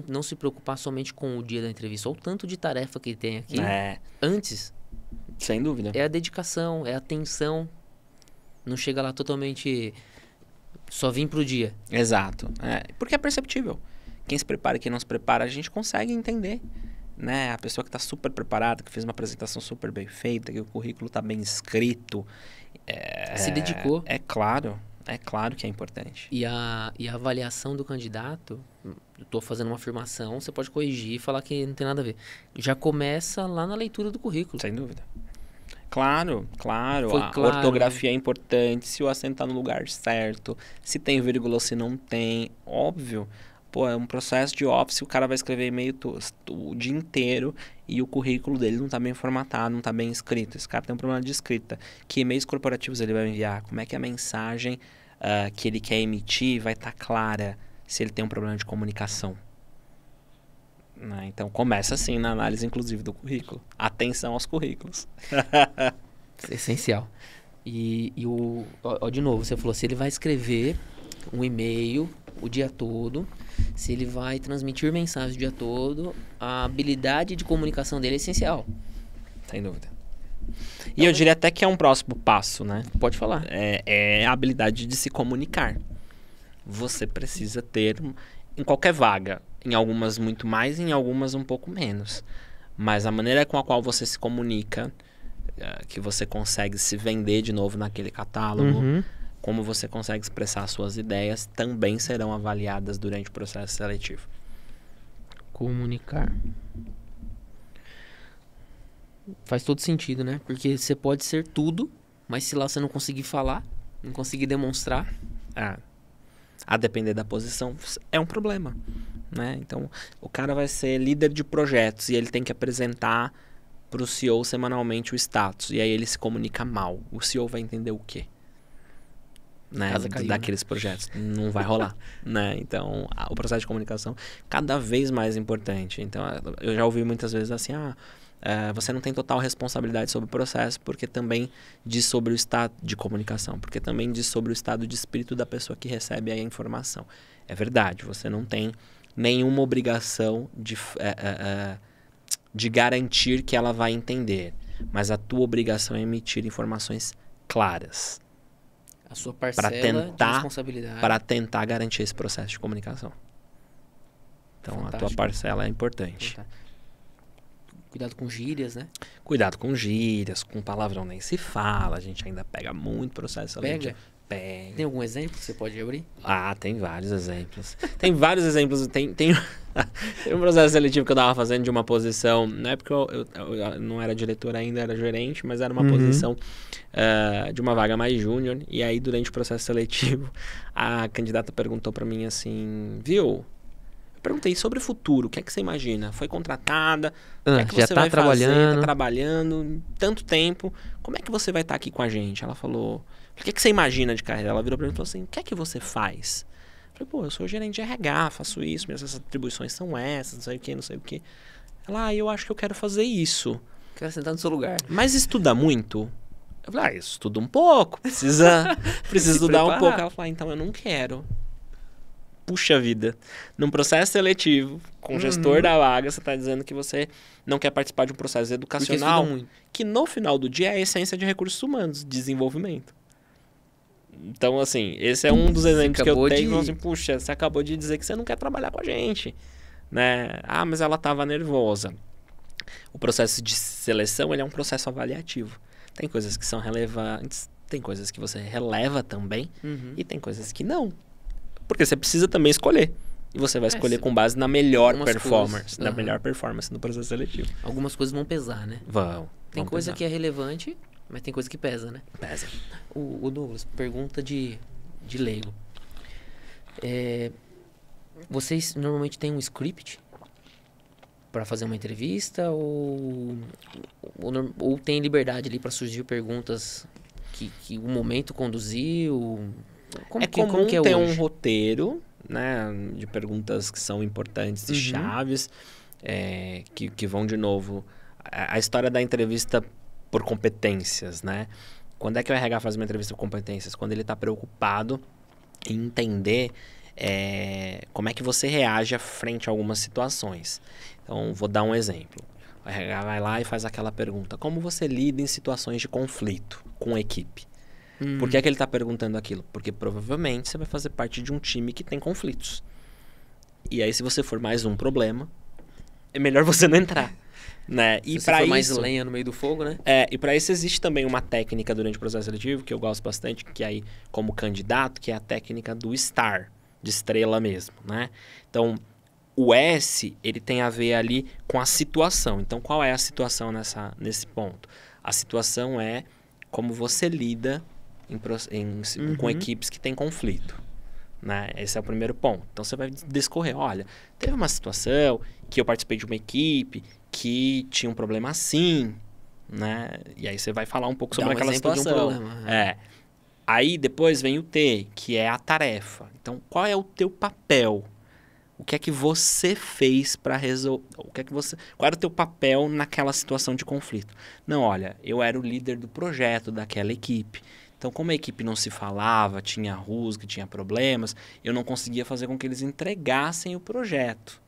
[SPEAKER 1] não se preocupar somente com o dia da entrevista. Ou o tanto de tarefa que tem aqui. Antes...
[SPEAKER 2] Sem dúvida.
[SPEAKER 1] É a dedicação, é a atenção. Não chega lá totalmente... Só vim pro dia.
[SPEAKER 2] Exato. Porque é perceptível. Quem se prepara e quem não se prepara, a gente consegue entender. Né? A pessoa que está super preparada, que fez uma apresentação super bem feita, que o currículo está bem escrito.
[SPEAKER 1] Se dedicou.
[SPEAKER 2] É claro que é importante.
[SPEAKER 1] E a avaliação do candidato, eu estou fazendo uma afirmação, você pode corrigir e falar que não tem nada a ver. Já começa lá na leitura do currículo.
[SPEAKER 2] Sem dúvida. Claro. A
[SPEAKER 1] claro,
[SPEAKER 2] ortografia é importante, se o acento está no lugar certo, se tem vírgula ou se não tem, óbvio. Pô, é um processo de office, o cara vai escrever e-mail o dia inteiro e o currículo dele não está bem formatado, não está bem escrito. Esse cara tem um problema de escrita. Que e-mails corporativos ele vai enviar? Como é que a mensagem que ele quer emitir vai estar clara se ele tem um problema de comunicação? Então, começa assim na análise, inclusive, do currículo. Atenção aos currículos.
[SPEAKER 1] Essencial. E de novo, você falou, se ele vai escrever um e-mail o dia todo, se ele vai transmitir mensagem o dia todo, a habilidade de comunicação dele é essencial.
[SPEAKER 2] Sem dúvida. E eu diria até que é um próximo passo, né?
[SPEAKER 1] Pode falar.
[SPEAKER 2] É a habilidade de se comunicar. Você precisa ter, em qualquer vaga, em algumas muito mais, em algumas um pouco menos. Mas a maneira com a qual você se comunica, que você consegue se vender de novo naquele catálogo, como você consegue expressar suas ideias, também serão avaliadas durante o processo seletivo.
[SPEAKER 1] Comunicar. Faz todo sentido, né? Porque você pode ser tudo, mas se lá você não conseguir falar, não conseguir demonstrar...
[SPEAKER 2] A depender da posição, é um problema, né? Então, o cara vai ser líder de projetos e ele tem que apresentar pro CEO semanalmente o status. E aí ele se comunica mal. O CEO vai entender o quê? Né? Daqueles projetos. Não vai rolar. Né? Então, o processo de comunicação cada vez mais importante. Então, eu já ouvi muitas vezes assim, você não tem total responsabilidade sobre o processo, porque também diz sobre o estado de comunicação, porque também diz sobre o estado de espírito da pessoa que recebe a informação. É verdade, você não tem nenhuma obrigação de garantir que ela vai entender, mas a tua obrigação é emitir informações claras.
[SPEAKER 1] A sua parcela de responsabilidade.
[SPEAKER 2] Para tentar garantir esse processo de comunicação. Então, fantástico. A tua parcela é importante.
[SPEAKER 1] Fantástico. Cuidado com gírias, né?
[SPEAKER 2] Cuidado com gírias, com palavrão nem se fala. A gente ainda pega muito processo seletivo. Pega.
[SPEAKER 1] Tem algum exemplo que você pode abrir?
[SPEAKER 2] Tem vários exemplos. Tem vários exemplos. Tem um processo seletivo que eu tava fazendo de uma posição... Na época eu não era diretor ainda, era gerente, mas era uma posição de uma vaga mais júnior. E aí, durante o processo seletivo, a candidata perguntou para mim assim... Viu? Perguntei sobre o futuro, o que é que você imagina? Foi contratada? O que é que
[SPEAKER 1] já
[SPEAKER 2] você
[SPEAKER 1] tá
[SPEAKER 2] vai
[SPEAKER 1] trabalhando.
[SPEAKER 2] fazer? Tá trabalhando tanto tempo. Como é que você vai estar aqui com a gente? Ela falou, o que é que você imagina de carreira? Ela virou pra mim e falou assim, o que é que você faz? Eu falei, eu sou gerente de RH, faço isso, minhas atribuições são essas, não sei o que, não sei o que. Ela, eu acho que eu quero fazer isso.
[SPEAKER 1] Quero sentar no seu lugar.
[SPEAKER 2] Mas estuda muito? Eu falei, estuda um pouco, precisa estudar um pouco. Ela falou, então eu não quero. Puxa vida, num processo seletivo, com o gestor da vaga, você está dizendo que você não quer participar de um processo educacional que no final do dia é a essência de recursos humanos, desenvolvimento. Então, assim, esse é um dos exemplos que eu tenho. Assim, puxa, você acabou de dizer que você não quer trabalhar com a gente. Né? Mas ela estava nervosa. O processo de seleção ele é um processo avaliativo. Tem coisas que são relevantes, tem coisas que você releva também, e tem coisas que não. Porque você precisa também escolher. E você vai escolher com base na melhor performance. Na melhor performance no processo seletivo.
[SPEAKER 1] Algumas coisas vão pesar, né? Tem coisa que é relevante, mas tem coisa que pesa, né?
[SPEAKER 2] Pesa.
[SPEAKER 1] O Douglas, pergunta de leigo. Vocês normalmente têm um script para fazer uma entrevista ou tem liberdade ali para surgir perguntas que o momento conduziu?
[SPEAKER 2] Como que é ter um roteiro, né, de perguntas que são importantes e chaves, que vão de novo... A história da entrevista por competências, né? Quando é que o RH faz uma entrevista por competências? Quando ele está preocupado em entender como é que você reage frente a algumas situações. Então, vou dar um exemplo. O RH vai lá e faz aquela pergunta. Como você lida em situações de conflito com a equipe? Por que é que ele está perguntando aquilo? Porque provavelmente você vai fazer parte de um time que tem conflitos. E aí, se você for mais um problema, é melhor você não entrar. Né?
[SPEAKER 1] E se for mais lenha no meio do fogo, né?
[SPEAKER 2] E para isso existe também uma técnica durante o processo seletivo, que eu gosto bastante, que aí, como candidato, que é a técnica do STAR, de estrela mesmo, né? Então, o S, ele tem a ver ali com a situação. Então, qual é a situação nesse ponto? A situação é como você lida com equipes que têm conflito. Né? Esse é o primeiro ponto. Então, você vai discorrer. Olha, teve uma situação que eu participei de uma equipe que tinha um problema assim, né? E aí você vai falar um pouco sobre aquela situação.
[SPEAKER 1] De um problema.
[SPEAKER 2] Aí depois vem o T, que é a tarefa. Então, qual é o teu papel? O que é que você fez para resolver? Qual era o teu papel naquela situação de conflito? Não, olha, eu era o líder do projeto daquela equipe. Então, como a equipe não se falava, tinha rusga, tinha problemas, eu não conseguia fazer com que eles entregassem o projeto.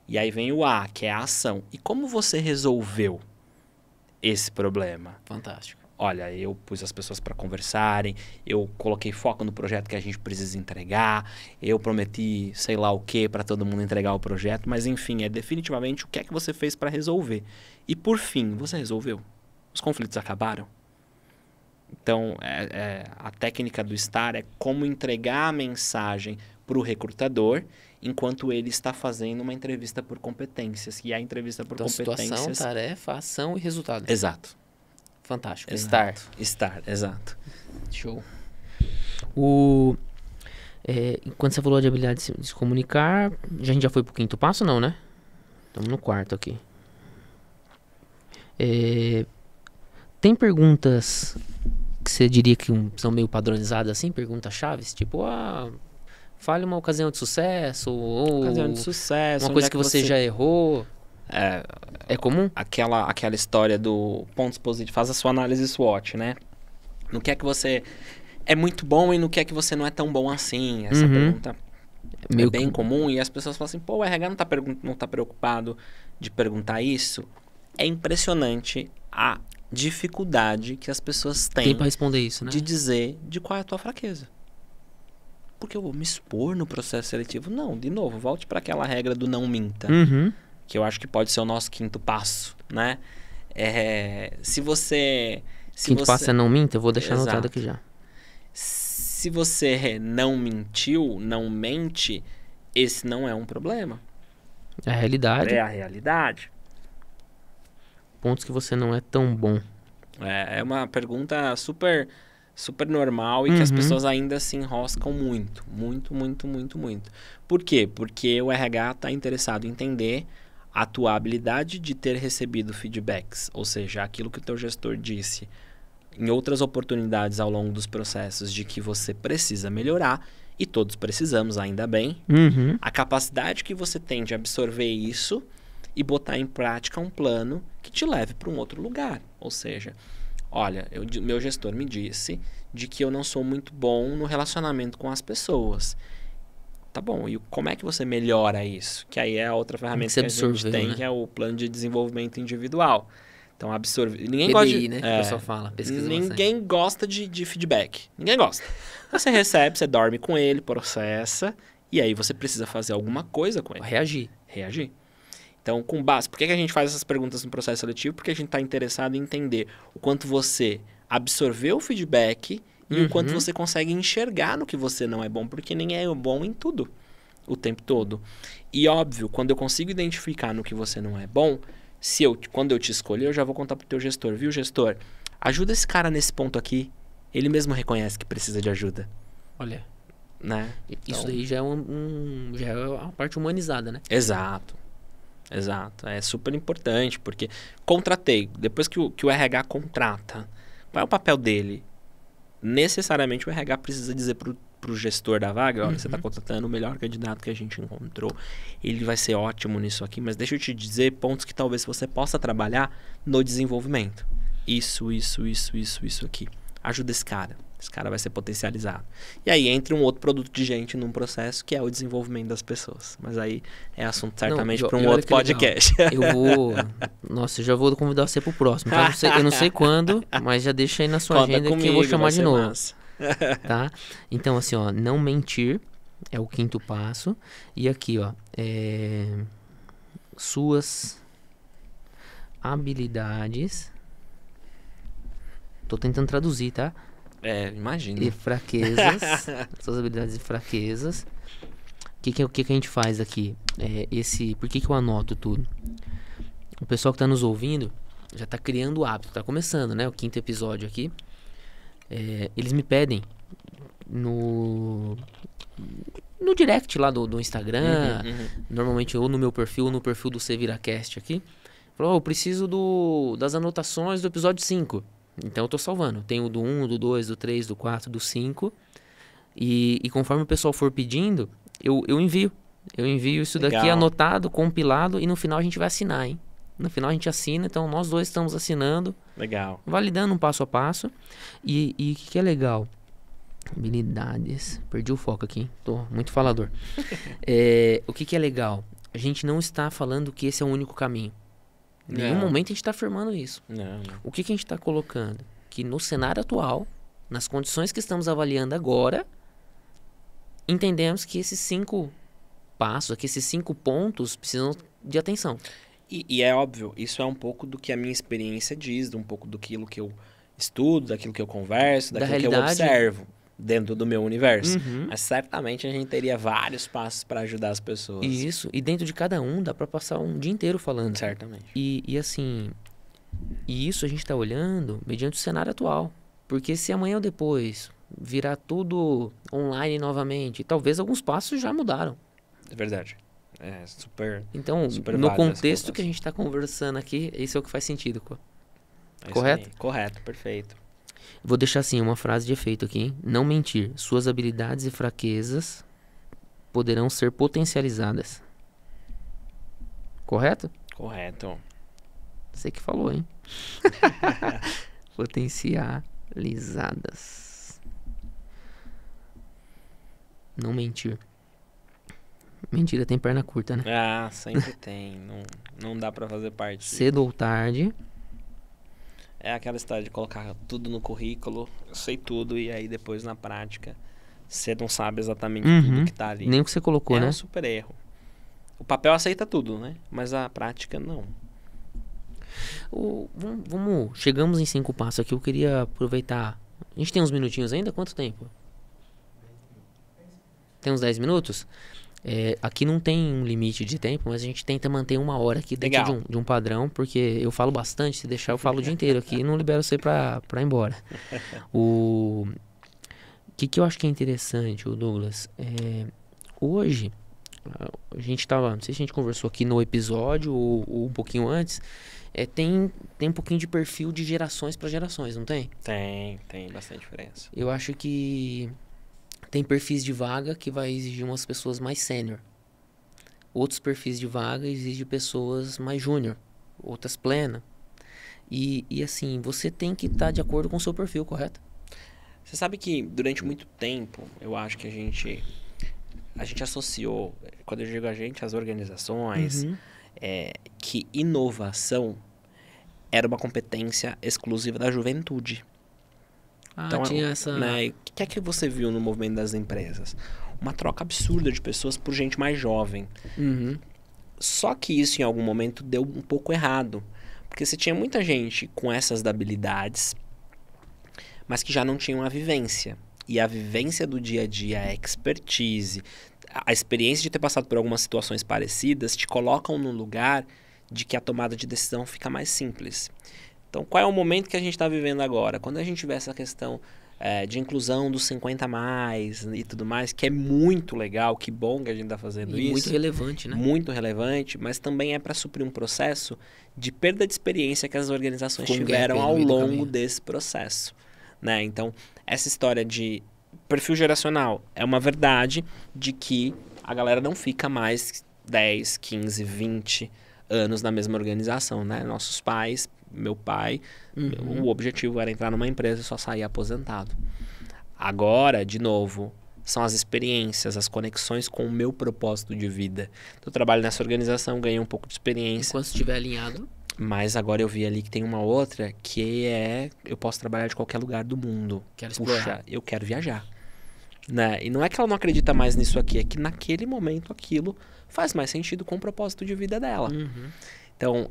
[SPEAKER 2] E aí vem o A, que é a ação. E como você resolveu esse problema?
[SPEAKER 1] Fantástico.
[SPEAKER 2] Olha, eu pus as pessoas para conversarem, eu coloquei foco no projeto que a gente precisa entregar, eu prometi sei lá o que para todo mundo entregar o projeto, mas enfim, é definitivamente o que é que você fez para resolver. E por fim, você resolveu? Os conflitos acabaram? Então, a técnica do STAR é como entregar a mensagem para o recrutador enquanto ele está fazendo uma entrevista por competências. E a entrevista por competências...
[SPEAKER 1] Situação, tarefa, ação e resultado.
[SPEAKER 2] Exato.
[SPEAKER 1] Fantástico.
[SPEAKER 2] Exato. STAR, exato.
[SPEAKER 1] Show. Quando você falou de habilidade de se comunicar, a gente já foi pro quinto passo, não, né? Estamos no quarto aqui. Tem perguntas que você diria que são meio padronizadas assim? Perguntas chaves? Tipo, fale uma ocasião de sucesso, ou
[SPEAKER 2] Ocasião de sucesso,
[SPEAKER 1] uma coisa que você já errou. É comum?
[SPEAKER 2] Aquela história do pontos positivos, faz a sua análise SWOT, né? No que é que você é muito bom e no que é que você não é tão bom assim? Essa pergunta é bem comum e as pessoas falam assim, pô, o RH não tá preocupado de perguntar isso. É impressionante a dificuldade que as pessoas têm
[SPEAKER 1] pra responder isso, né?
[SPEAKER 2] de dizer de qual é a tua fraqueza. Porque eu vou me expor no processo seletivo? Não, de novo, volte para aquela regra do não minta. Que eu acho que pode ser o nosso quinto passo, né?
[SPEAKER 1] Quinto passo é não minta? Eu vou deixar anotado aqui já.
[SPEAKER 2] Se você não mentiu, não mente, esse não é um problema.
[SPEAKER 1] É a realidade.
[SPEAKER 2] É a realidade.
[SPEAKER 1] Pontos que você não é tão bom.
[SPEAKER 2] É uma pergunta super normal e que as pessoas ainda se enroscam muito. Muito, muito, muito, muito. Por quê? Porque o RH está interessado em entender a tua habilidade de ter recebido feedbacks, ou seja, aquilo que o teu gestor disse em outras oportunidades ao longo dos processos de que você precisa melhorar, e todos precisamos, ainda bem, a capacidade que você tem de absorver isso e botar em prática um plano que te leve para um outro lugar. Ou seja, olha, meu gestor me disse de que eu não sou muito bom no relacionamento com as pessoas. Tá bom, e como é que você melhora isso? Que aí é a outra ferramenta que a gente tem, né? Que é o plano de desenvolvimento individual. Então, absorver. Ninguém
[SPEAKER 1] PDI,
[SPEAKER 2] gosta de,
[SPEAKER 1] né? Que o pessoal fala. Pesquisa
[SPEAKER 2] ninguém gosta de feedback. Ninguém gosta. Você recebe, você dorme com ele, processa, e aí você precisa fazer alguma coisa com ele. Reagir. Então, com base. Por que a gente faz essas perguntas no processo seletivo? Porque a gente está interessado em entender o quanto você absorveu o feedback e o quanto você consegue enxergar no que você não é bom, porque ninguém é bom em tudo o tempo todo. E óbvio, quando eu consigo identificar no que você não é bom, quando eu te escolher, eu já vou contar pro teu gestor, viu, gestor? Ajuda esse cara nesse ponto aqui. Ele mesmo reconhece que precisa de ajuda.
[SPEAKER 1] Olha,
[SPEAKER 2] né?
[SPEAKER 1] Isso daí já é já é uma parte humanizada, né?
[SPEAKER 2] Exato. É super importante, porque contratei. Depois que o RH contrata, qual é o papel dele? Necessariamente o RH precisa dizer pro gestor da vaga, olha, você está contratando o melhor candidato que a gente encontrou. Ele vai ser ótimo nisso aqui, mas deixa eu te dizer pontos que talvez você possa trabalhar no desenvolvimento. Isso aqui. Ajuda esse cara. Esse cara vai ser potencializado. E aí entra um outro produto de gente num processo que é o desenvolvimento das pessoas. Mas aí é assunto certamente para um outro podcast.
[SPEAKER 1] Nossa, eu já vou convidar você pro próximo. Tá? Eu não sei quando, mas já deixa aí na sua agenda comigo, que eu vou chamar de novo. Tá? Então, assim, ó, não mentir é o quinto passo. E aqui, ó, suas habilidades. Tô tentando traduzir, tá?
[SPEAKER 2] Imagina.
[SPEAKER 1] E fraquezas. Suas habilidades e fraquezas. O que a gente faz aqui? Por que eu anoto tudo? O pessoal que tá nos ouvindo já tá criando o hábito. Tá começando, né? O quinto episódio aqui. Eles me pedem no direct lá do Instagram. Normalmente ou no meu perfil ou no perfil do CViraCast aqui. Falou, eu preciso das anotações do episódio 5. Então eu tô salvando. Tem o do 1, do 2, do 3, do 4, do 5. E conforme o pessoal for pedindo, eu envio. Eu envio isso daqui anotado, compilado, e no final a gente vai assinar, hein? No final a gente assina, então nós dois estamos assinando.
[SPEAKER 2] Legal.
[SPEAKER 1] Validando um passo a passo. E o que é legal? Habilidades. Perdi o foco aqui, hein? Tô muito falador. O que é legal? A gente não está falando que esse é o único caminho. Em nenhum momento a gente está afirmando isso.
[SPEAKER 2] Não.
[SPEAKER 1] O que a gente está colocando? Que no cenário atual, nas condições que estamos avaliando agora, entendemos que esses 5 passos, que esses 5 pontos precisam de atenção.
[SPEAKER 2] E é óbvio, isso é um pouco do que a minha experiência diz, um pouco daquilo que eu estudo, daquilo que eu converso, daquilo que eu observo dentro do meu universo. Mas certamente a gente teria vários passos para ajudar as pessoas.
[SPEAKER 1] Isso, e dentro de cada um dá para passar um dia inteiro falando.
[SPEAKER 2] Certamente.
[SPEAKER 1] E assim, isso a gente está olhando mediante o cenário atual. Porque se amanhã ou depois virar tudo online novamente, talvez alguns passos já mudaram.
[SPEAKER 2] É verdade. É super.
[SPEAKER 1] Então,
[SPEAKER 2] super
[SPEAKER 1] no
[SPEAKER 2] válido essa
[SPEAKER 1] contexto que a
[SPEAKER 2] colocação.
[SPEAKER 1] gente está conversando aqui, isso é o que faz sentido.
[SPEAKER 2] É isso
[SPEAKER 1] Correto?
[SPEAKER 2] aí. Correto, perfeito.
[SPEAKER 1] Vou deixar assim uma frase de efeito aqui, hein? Não mentir. Suas habilidades e fraquezas poderão ser potencializadas. Correto?
[SPEAKER 2] Correto.
[SPEAKER 1] Você que falou, hein? Potencializadas. Não mentir. Mentira tem perna curta, né?
[SPEAKER 2] Ah, sempre tem. Não dá pra fazer parte.
[SPEAKER 1] Cedo ou tarde.
[SPEAKER 2] É aquela história de colocar tudo no currículo, eu sei tudo, e aí depois na prática você não sabe exatamente tudo que tá ali.
[SPEAKER 1] Nem o que você colocou,
[SPEAKER 2] É
[SPEAKER 1] né?
[SPEAKER 2] um super erro. O papel aceita tudo, né? Mas a prática não.
[SPEAKER 1] Chegamos em 5 passos aqui. Eu queria aproveitar. A gente tem uns minutinhos ainda? Quanto tempo? Tem uns 10 minutos? Aqui não tem um limite de tempo, mas a gente tenta manter 1 hora aqui dentro
[SPEAKER 2] Legal.
[SPEAKER 1] de um padrão, porque eu falo bastante. Se deixar, eu falo o dia inteiro aqui e não libero você pra ir embora. O que eu acho que é interessante, o Douglas, hoje, a gente tava, não sei se a gente conversou aqui no episódio ou um pouquinho antes, tem um pouquinho de perfil de gerações para gerações, não tem?
[SPEAKER 2] Tem bastante diferença.
[SPEAKER 1] Eu acho que tem perfis de vaga que vai exigir umas pessoas mais sênior. Outros perfis de vaga exigem pessoas mais júnior, outras plena. E assim, você tem que estar de acordo com o seu perfil, correto?
[SPEAKER 2] Você sabe que durante muito tempo, eu acho que a gente associou, quando eu digo a gente, as organizações, que inovação era uma competência exclusiva da juventude. Então,
[SPEAKER 1] Tinha essa...
[SPEAKER 2] né, o que é que você viu no movimento das empresas? Uma troca absurda de pessoas por gente mais jovem. Só que isso em algum momento deu um pouco errado. Porque você tinha muita gente com essas habilidades, mas que já não tinham a vivência. E a vivência do dia a dia, a expertise, a experiência de ter passado por algumas situações parecidas te colocam num lugar de que a tomada de decisão fica mais simples. Então, qual é o momento que a gente está vivendo agora? Quando a gente tiver essa questão de inclusão dos 50 mais e tudo mais, que é muito legal, que bom que a gente está fazendo isso.
[SPEAKER 1] Muito relevante, né?
[SPEAKER 2] Muito relevante, mas também é para suprir um processo de perda de experiência que as organizações
[SPEAKER 1] Com um gap
[SPEAKER 2] tiveram
[SPEAKER 1] aí no
[SPEAKER 2] ao
[SPEAKER 1] meio do
[SPEAKER 2] longo
[SPEAKER 1] caminho.
[SPEAKER 2] desse processo. Né? Então, essa história de perfil geracional é uma verdade de que a galera não fica mais 10, 15, 20 anos na mesma organização, né? Nossos pais, meu pai, o objetivo era entrar numa empresa e só sair aposentado. Agora, de novo, são as experiências, as conexões com o meu propósito de vida. Então, eu trabalho nessa organização, ganhei um pouco de experiência.
[SPEAKER 1] Enquanto estiver alinhado.
[SPEAKER 2] Mas agora eu vi ali que tem uma outra que eu posso trabalhar de qualquer lugar do mundo.
[SPEAKER 1] Quero explorar.
[SPEAKER 2] Puxa, eu quero viajar. Né? E não é que ela não acredita mais nisso aqui, é que naquele momento aquilo faz mais sentido com o propósito de vida dela. Então,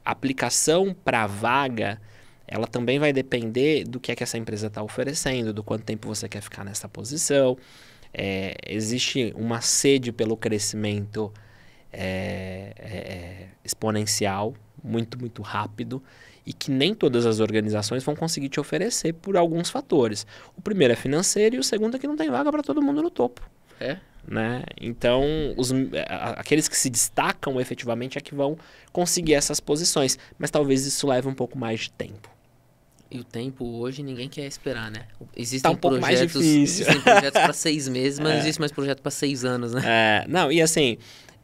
[SPEAKER 2] a aplicação para a vaga, ela também vai depender do que é que essa empresa está oferecendo, do quanto tempo você quer ficar nessa posição. Existe uma sede pelo crescimento exponencial, muito, muito rápido, e que nem todas as organizações vão conseguir te oferecer por alguns fatores. O primeiro é financeiro e o segundo é que não tem vaga para todo mundo no topo. Né? Então, aqueles que se destacam efetivamente é que vão conseguir essas posições, mas talvez isso leve um pouco mais de tempo.
[SPEAKER 1] E o tempo hoje ninguém quer esperar, né?
[SPEAKER 2] Tá um pouco mais difícil.
[SPEAKER 1] Existem projetos para 6 meses, mas não existe mais projeto para 6 anos, né?
[SPEAKER 2] Não, e assim,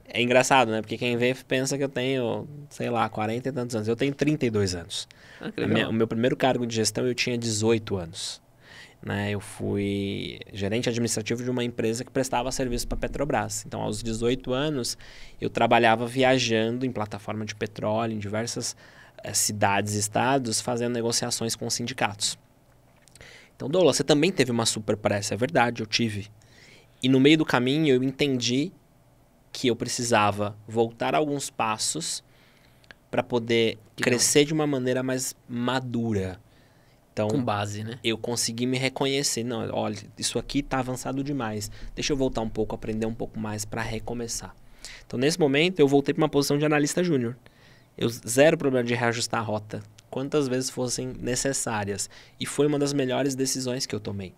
[SPEAKER 2] é engraçado, né? Porque quem vê pensa que eu tenho, sei lá, 40 e tantos anos. Eu tenho 32 anos.
[SPEAKER 1] Que legal.
[SPEAKER 2] O meu primeiro cargo de gestão eu tinha 18 anos. Né? Eu fui gerente administrativo de uma empresa que prestava serviço para a Petrobras. Então, aos 18 anos, eu trabalhava viajando em plataforma de petróleo, em diversas cidades e estados, fazendo negociações com sindicatos. Então, Douglas, você também teve uma super pressa, é verdade, eu tive. E no meio do caminho, eu entendi que eu precisava voltar alguns passos para poder crescer de uma maneira mais madura. Então,
[SPEAKER 1] com base, né?
[SPEAKER 2] Eu consegui me reconhecer. Não, olha, isso aqui está avançado demais. Deixa eu voltar um pouco, aprender um pouco mais para recomeçar. Então, nesse momento, eu voltei para uma posição de analista júnior. Eu zero problema de reajustar a rota, quantas vezes fossem necessárias. E foi uma das melhores decisões que eu tomei.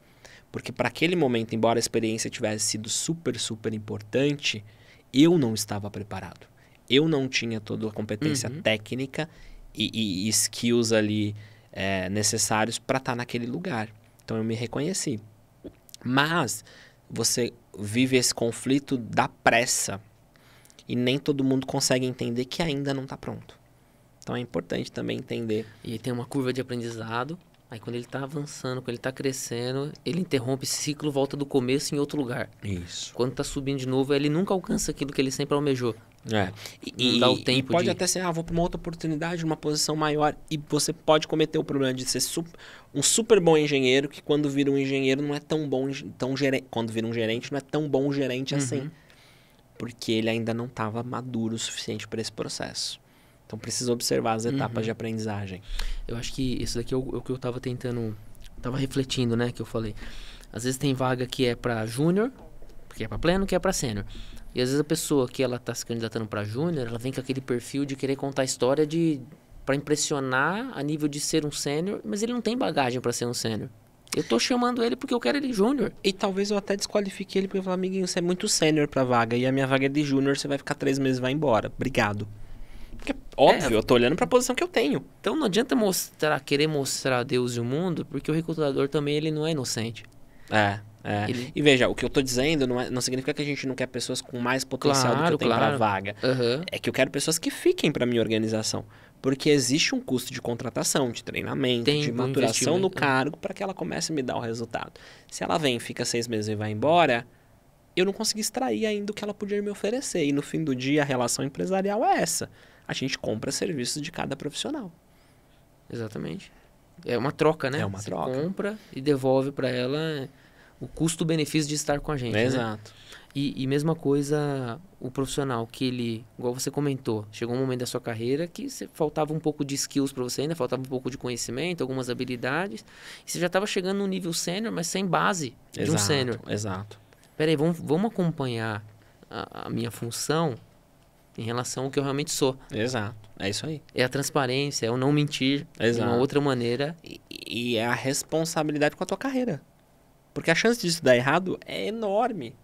[SPEAKER 2] Porque para aquele momento, embora a experiência tivesse sido super, super importante, eu não estava preparado. Eu não tinha toda a competência técnica e skills ali necessários para estar naquele lugar. Então eu me reconheci. Mas você vive esse conflito da pressa e nem todo mundo consegue entender que ainda não está pronto. Então é importante também entender.
[SPEAKER 1] E tem uma curva de aprendizado. Aí quando ele está avançando, quando ele está crescendo, ele interrompe esse ciclo, volta do começo em outro lugar.
[SPEAKER 2] Isso.
[SPEAKER 1] Quando está subindo de novo, ele nunca alcança aquilo que ele sempre almejou.
[SPEAKER 2] Não
[SPEAKER 1] dá o tempo
[SPEAKER 2] e pode
[SPEAKER 1] de...
[SPEAKER 2] até ser, vou para uma outra oportunidade, uma posição maior. E você pode cometer o problema de ser um super bom engenheiro, que quando vira um engenheiro não é tão bom, quando vira um gerente não é tão bom gerente assim. Porque ele ainda não estava maduro o suficiente para esse processo. Então precisa observar as etapas de aprendizagem.
[SPEAKER 1] Eu acho que isso daqui é o que eu estava tentando, estava refletindo, né, que eu falei. Às vezes tem vaga que é para júnior, que é para pleno, que é para sênior. E às vezes a pessoa que ela está se candidatando para júnior, ela vem com aquele perfil de querer contar a história para impressionar a nível de ser um sênior, mas ele não tem bagagem para ser um sênior. Eu tô chamando ele porque eu quero ele júnior.
[SPEAKER 2] E talvez eu até desqualifique ele porque eu falo, amiguinho, você é muito sênior pra vaga e a minha vaga é de júnior, você vai ficar 3 meses e vai embora. Obrigado. Porque, óbvio, eu tô olhando pra posição que eu tenho.
[SPEAKER 1] Então não adianta querer mostrar a Deus e o mundo, porque o recrutador também ele não é inocente.
[SPEAKER 2] E veja, o que eu tô dizendo não significa que a gente não quer pessoas com mais potencial do que eu tenho pra vaga. É que eu quero pessoas que fiquem pra minha organização. Porque existe um custo de contratação, de treinamento, de maturação do cargo para que ela comece a me dar o resultado. Se ela vem, fica 6 meses e vai embora, eu não consegui extrair ainda o que ela podia me oferecer. E no fim do dia, a relação empresarial é essa. A gente compra serviços de cada profissional.
[SPEAKER 1] Exatamente. É uma troca, né?
[SPEAKER 2] É uma troca.
[SPEAKER 1] Você compra e devolve para ela o custo-benefício de estar com a gente.
[SPEAKER 2] Exato.
[SPEAKER 1] Né? E mesma coisa, o profissional que ele, igual você comentou, chegou um momento da sua carreira que faltava um pouco de skills para você ainda, faltava um pouco de conhecimento, algumas habilidades, e você já estava chegando no nível sênior, mas sem base de um sênior.
[SPEAKER 2] Exato.
[SPEAKER 1] Peraí, vamos acompanhar a minha função em relação ao que eu realmente sou.
[SPEAKER 2] Exato, é isso aí.
[SPEAKER 1] É a transparência, é o não mentir de uma outra maneira.
[SPEAKER 2] E é a responsabilidade com a tua carreira. Porque a chance disso dar errado é enorme.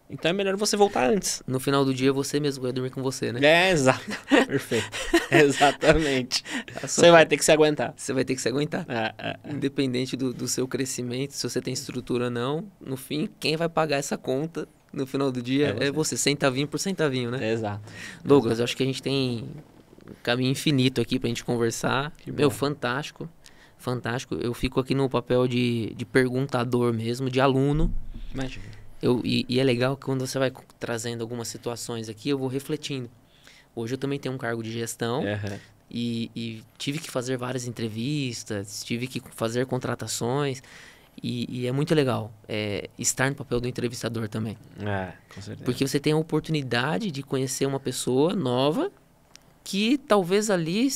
[SPEAKER 2] Então é melhor você voltar antes.
[SPEAKER 1] No final do dia, você mesmo vai dormir com você, né?
[SPEAKER 2] Exato. Perfeito. Exatamente. Você vai ter que se aguentar.
[SPEAKER 1] Você vai ter que se aguentar. Independente do seu crescimento, se você tem estrutura ou não, no fim, quem vai pagar essa conta no final do dia é você. Centavinho por centavinho, né?
[SPEAKER 2] Exato.
[SPEAKER 1] Douglas, eu acho que a gente tem um caminho infinito aqui pra gente conversar. Meu, fantástico. Fantástico. Eu fico aqui no papel de perguntador mesmo, de aluno.
[SPEAKER 2] Imagina.
[SPEAKER 1] E é legal que quando você vai trazendo algumas situações aqui, eu vou refletindo. Hoje eu também tenho um cargo de gestão e tive que fazer várias entrevistas, tive que fazer contratações e é muito legal estar no papel do entrevistador também.
[SPEAKER 2] Com certeza.
[SPEAKER 1] Porque você tem a oportunidade de conhecer uma pessoa nova que talvez ali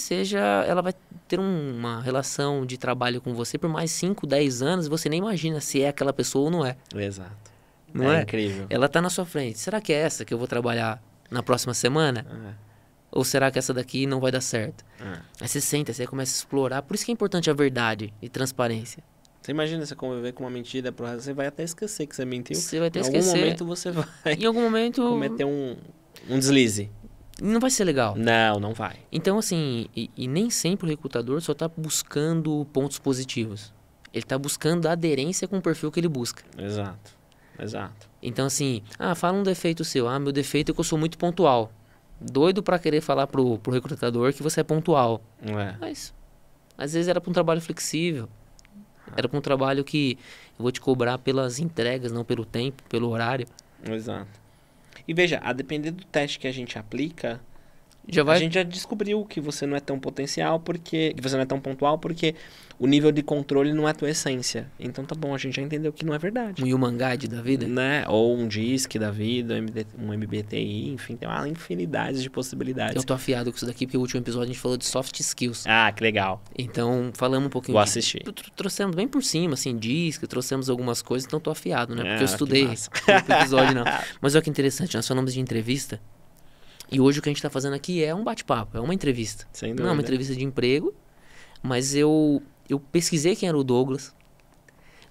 [SPEAKER 1] ela vai ter uma relação de trabalho com você por mais 5, 10 anos e você nem imagina se é aquela pessoa ou não é.
[SPEAKER 2] Exato.
[SPEAKER 1] Não é?
[SPEAKER 2] Incrível.
[SPEAKER 1] Ela tá na sua frente. Será que é essa que eu vou trabalhar na próxima semana? Ou será que essa daqui não vai dar certo? Aí você senta, você começa a explorar. Por isso que é importante a verdade e transparência.
[SPEAKER 2] Você imagina você conviver com uma mentira, você vai até esquecer que você mentiu.
[SPEAKER 1] Você vai até
[SPEAKER 2] esquecer. Em algum momento você vai
[SPEAKER 1] em algum momento
[SPEAKER 2] cometer um deslize.
[SPEAKER 1] Não vai ser legal.
[SPEAKER 2] Não vai.
[SPEAKER 1] Então, assim, e nem sempre o recrutador só tá buscando pontos positivos. Ele tá buscando a aderência com o perfil que ele busca.
[SPEAKER 2] Exato.
[SPEAKER 1] Então, assim, fala um defeito seu. Meu defeito é que eu sou muito pontual. Doido pra querer falar pro recrutador que você é pontual. Mas, às vezes era pra um trabalho flexível. Era pra um trabalho que eu vou te cobrar pelas entregas, não pelo tempo, pelo horário.
[SPEAKER 2] Exato. E veja, a depender do teste que a gente aplica,
[SPEAKER 1] a
[SPEAKER 2] gente já descobriu que você não é tão potencial, que você não é tão pontual, porque o nível de controle não é a tua essência. Então tá bom, a gente já entendeu que não é verdade.
[SPEAKER 1] Um Human Guide da vida?
[SPEAKER 2] Né? Ou um DISC da vida, um MBTI, enfim, tem uma infinidade de possibilidades.
[SPEAKER 1] Eu tô afiado com isso daqui, porque no último episódio a gente falou de soft skills.
[SPEAKER 2] Que legal.
[SPEAKER 1] Então, falamos um pouquinho
[SPEAKER 2] Vou assistir.
[SPEAKER 1] Trouxemos bem por cima, assim, DISC, trouxemos algumas coisas, então tô afiado, né? Porque eu estudei no episódio, não. Mas olha que interessante, nós falamos de entrevista. E hoje o que a gente está fazendo aqui é um bate-papo, é uma entrevista.
[SPEAKER 2] Sem dúvida.
[SPEAKER 1] Não é uma entrevista de emprego, mas eu pesquisei quem era o Douglas,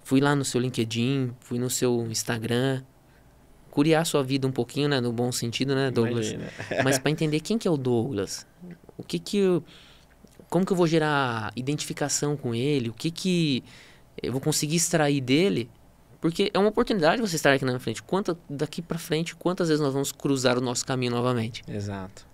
[SPEAKER 1] fui lá no seu LinkedIn, fui no seu Instagram, curiar a sua vida um pouquinho, né? No bom sentido, né, Douglas?
[SPEAKER 2] Imagina.
[SPEAKER 1] Mas para entender quem que é o Douglas, como que eu vou gerar identificação com ele, o que eu vou conseguir extrair dele, porque é uma oportunidade você estar aqui na frente. Daqui para frente, quantas vezes nós vamos cruzar o nosso caminho novamente?
[SPEAKER 2] Exato.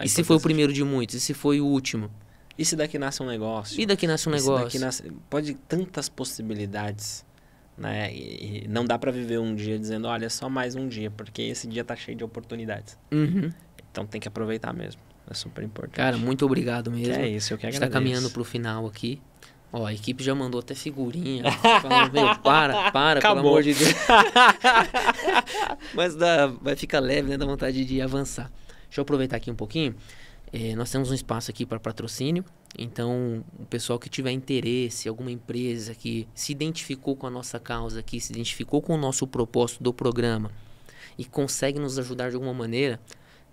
[SPEAKER 1] E se foi o primeiro de muitos? E se foi o último?
[SPEAKER 2] E se daqui nasce um negócio?
[SPEAKER 1] E daqui nasce um negócio?
[SPEAKER 2] Pode tantas possibilidades, né? E não dá para viver um dia dizendo, olha, só mais um dia, porque esse dia tá cheio de oportunidades.
[SPEAKER 1] Uhum.
[SPEAKER 2] Então tem que aproveitar mesmo. É super importante.
[SPEAKER 1] Cara, muito obrigado mesmo.
[SPEAKER 2] Que é isso, eu que agradeço.
[SPEAKER 1] A gente tá caminhando pro final aqui. Ó, a equipe já mandou até figurinha. Falando, meu, para,
[SPEAKER 2] Acabou.
[SPEAKER 1] pelo amor de Deus. Mas vai ficar leve, né? Dá vontade de avançar. Deixa eu aproveitar aqui um pouquinho. Nós temos um espaço aqui para patrocínio. Então, o pessoal que tiver interesse, alguma empresa que se identificou com a nossa causa aqui, se identificou com o nosso propósito do programa e consegue nos ajudar de alguma maneira,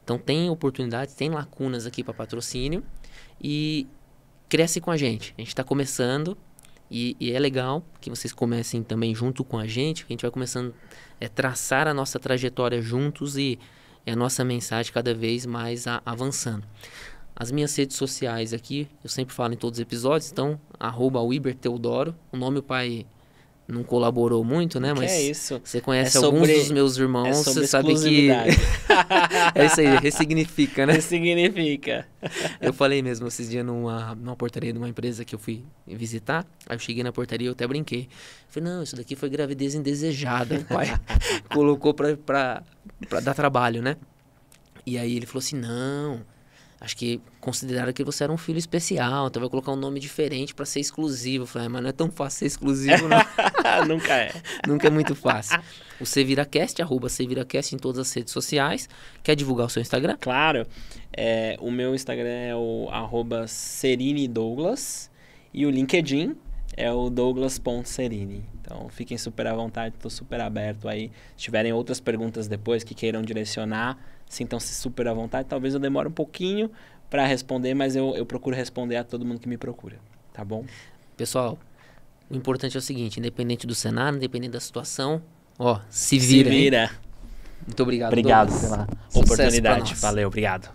[SPEAKER 1] então tem oportunidades, tem lacunas aqui para patrocínio e cresce com a gente. A gente está começando e é legal que vocês comecem também junto com a gente, que a gente vai começando a traçar a nossa trajetória juntos e a nossa mensagem cada vez mais avançando. As minhas redes sociais aqui, eu sempre falo em todos os episódios, então, @wiberteodoro. O nome o pai não colaborou muito, né? Mas
[SPEAKER 2] é isso.
[SPEAKER 1] Você conhece alguns dos meus irmãos, você sabe que... É isso aí, ressignifica, né?
[SPEAKER 2] Ressignifica.
[SPEAKER 1] Eu falei mesmo esses dias numa portaria de uma empresa que eu fui visitar, aí eu cheguei na portaria e eu até brinquei. Falei, não, isso daqui foi gravidez indesejada, o pai colocou pra dar trabalho, né? E aí ele falou assim, não... Acho que consideraram que você era um filho especial, então vai colocar um nome diferente para ser exclusivo. Eu falei, mas não é tão fácil ser exclusivo, não.
[SPEAKER 2] Nunca é.
[SPEAKER 1] Nunca é muito fácil. O CViraCast, @CViraCast em todas as redes sociais. Quer divulgar o seu Instagram?
[SPEAKER 2] Claro. O meu Instagram é o @SeriniDouglas e o LinkedIn é o douglas.serini. Então, fiquem super à vontade, estou super aberto aí. Se tiverem outras perguntas depois que queiram direcionar, sintam-se super à vontade. Talvez eu demore um pouquinho para responder, mas eu procuro responder a todo mundo que me procura, tá bom?
[SPEAKER 1] Pessoal, o importante é o seguinte, independente do cenário, independente da situação, se vira.
[SPEAKER 2] Se vira.
[SPEAKER 1] Muito obrigado.
[SPEAKER 2] Obrigado
[SPEAKER 1] Douglas.
[SPEAKER 2] pela
[SPEAKER 1] Sucesso
[SPEAKER 2] oportunidade.
[SPEAKER 1] pra nós.
[SPEAKER 2] Valeu, obrigado.